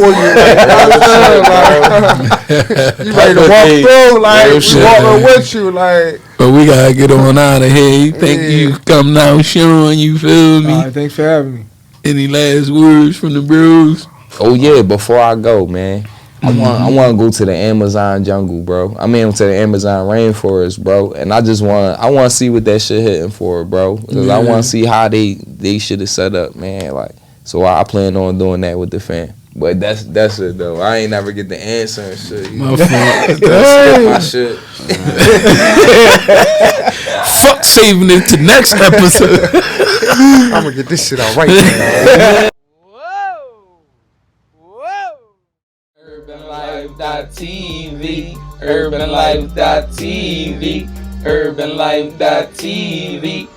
You ready to walk through, like, we shit, walking man. with you, like. But we gotta get on out of here. Thank you for coming out, Sean. You feel me? All right, thanks for having me. Any last words from the bros? Oh yeah, before I go, man, I want to go to the Amazon jungle, bro. I mean, to the Amazon rainforest, bro. And I want to see what that shit hitting for, bro. Because I want to see how they should have set up, man. Like, so I plan on doing that with the fam. But that's it though. I ain't never get the answer and shit. You know? My fault. Skip my shit. Fuck saving it to next episode. I'm gonna get this shit out right now. UrbanLife.tv, UrbanLife.tv, UrbanLife.tv,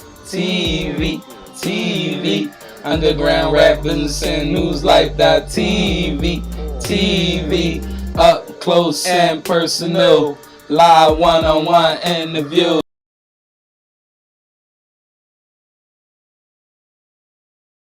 TV, Underground Rappers and Newslife.tv, TV, up close and personal, live one-on-one interview.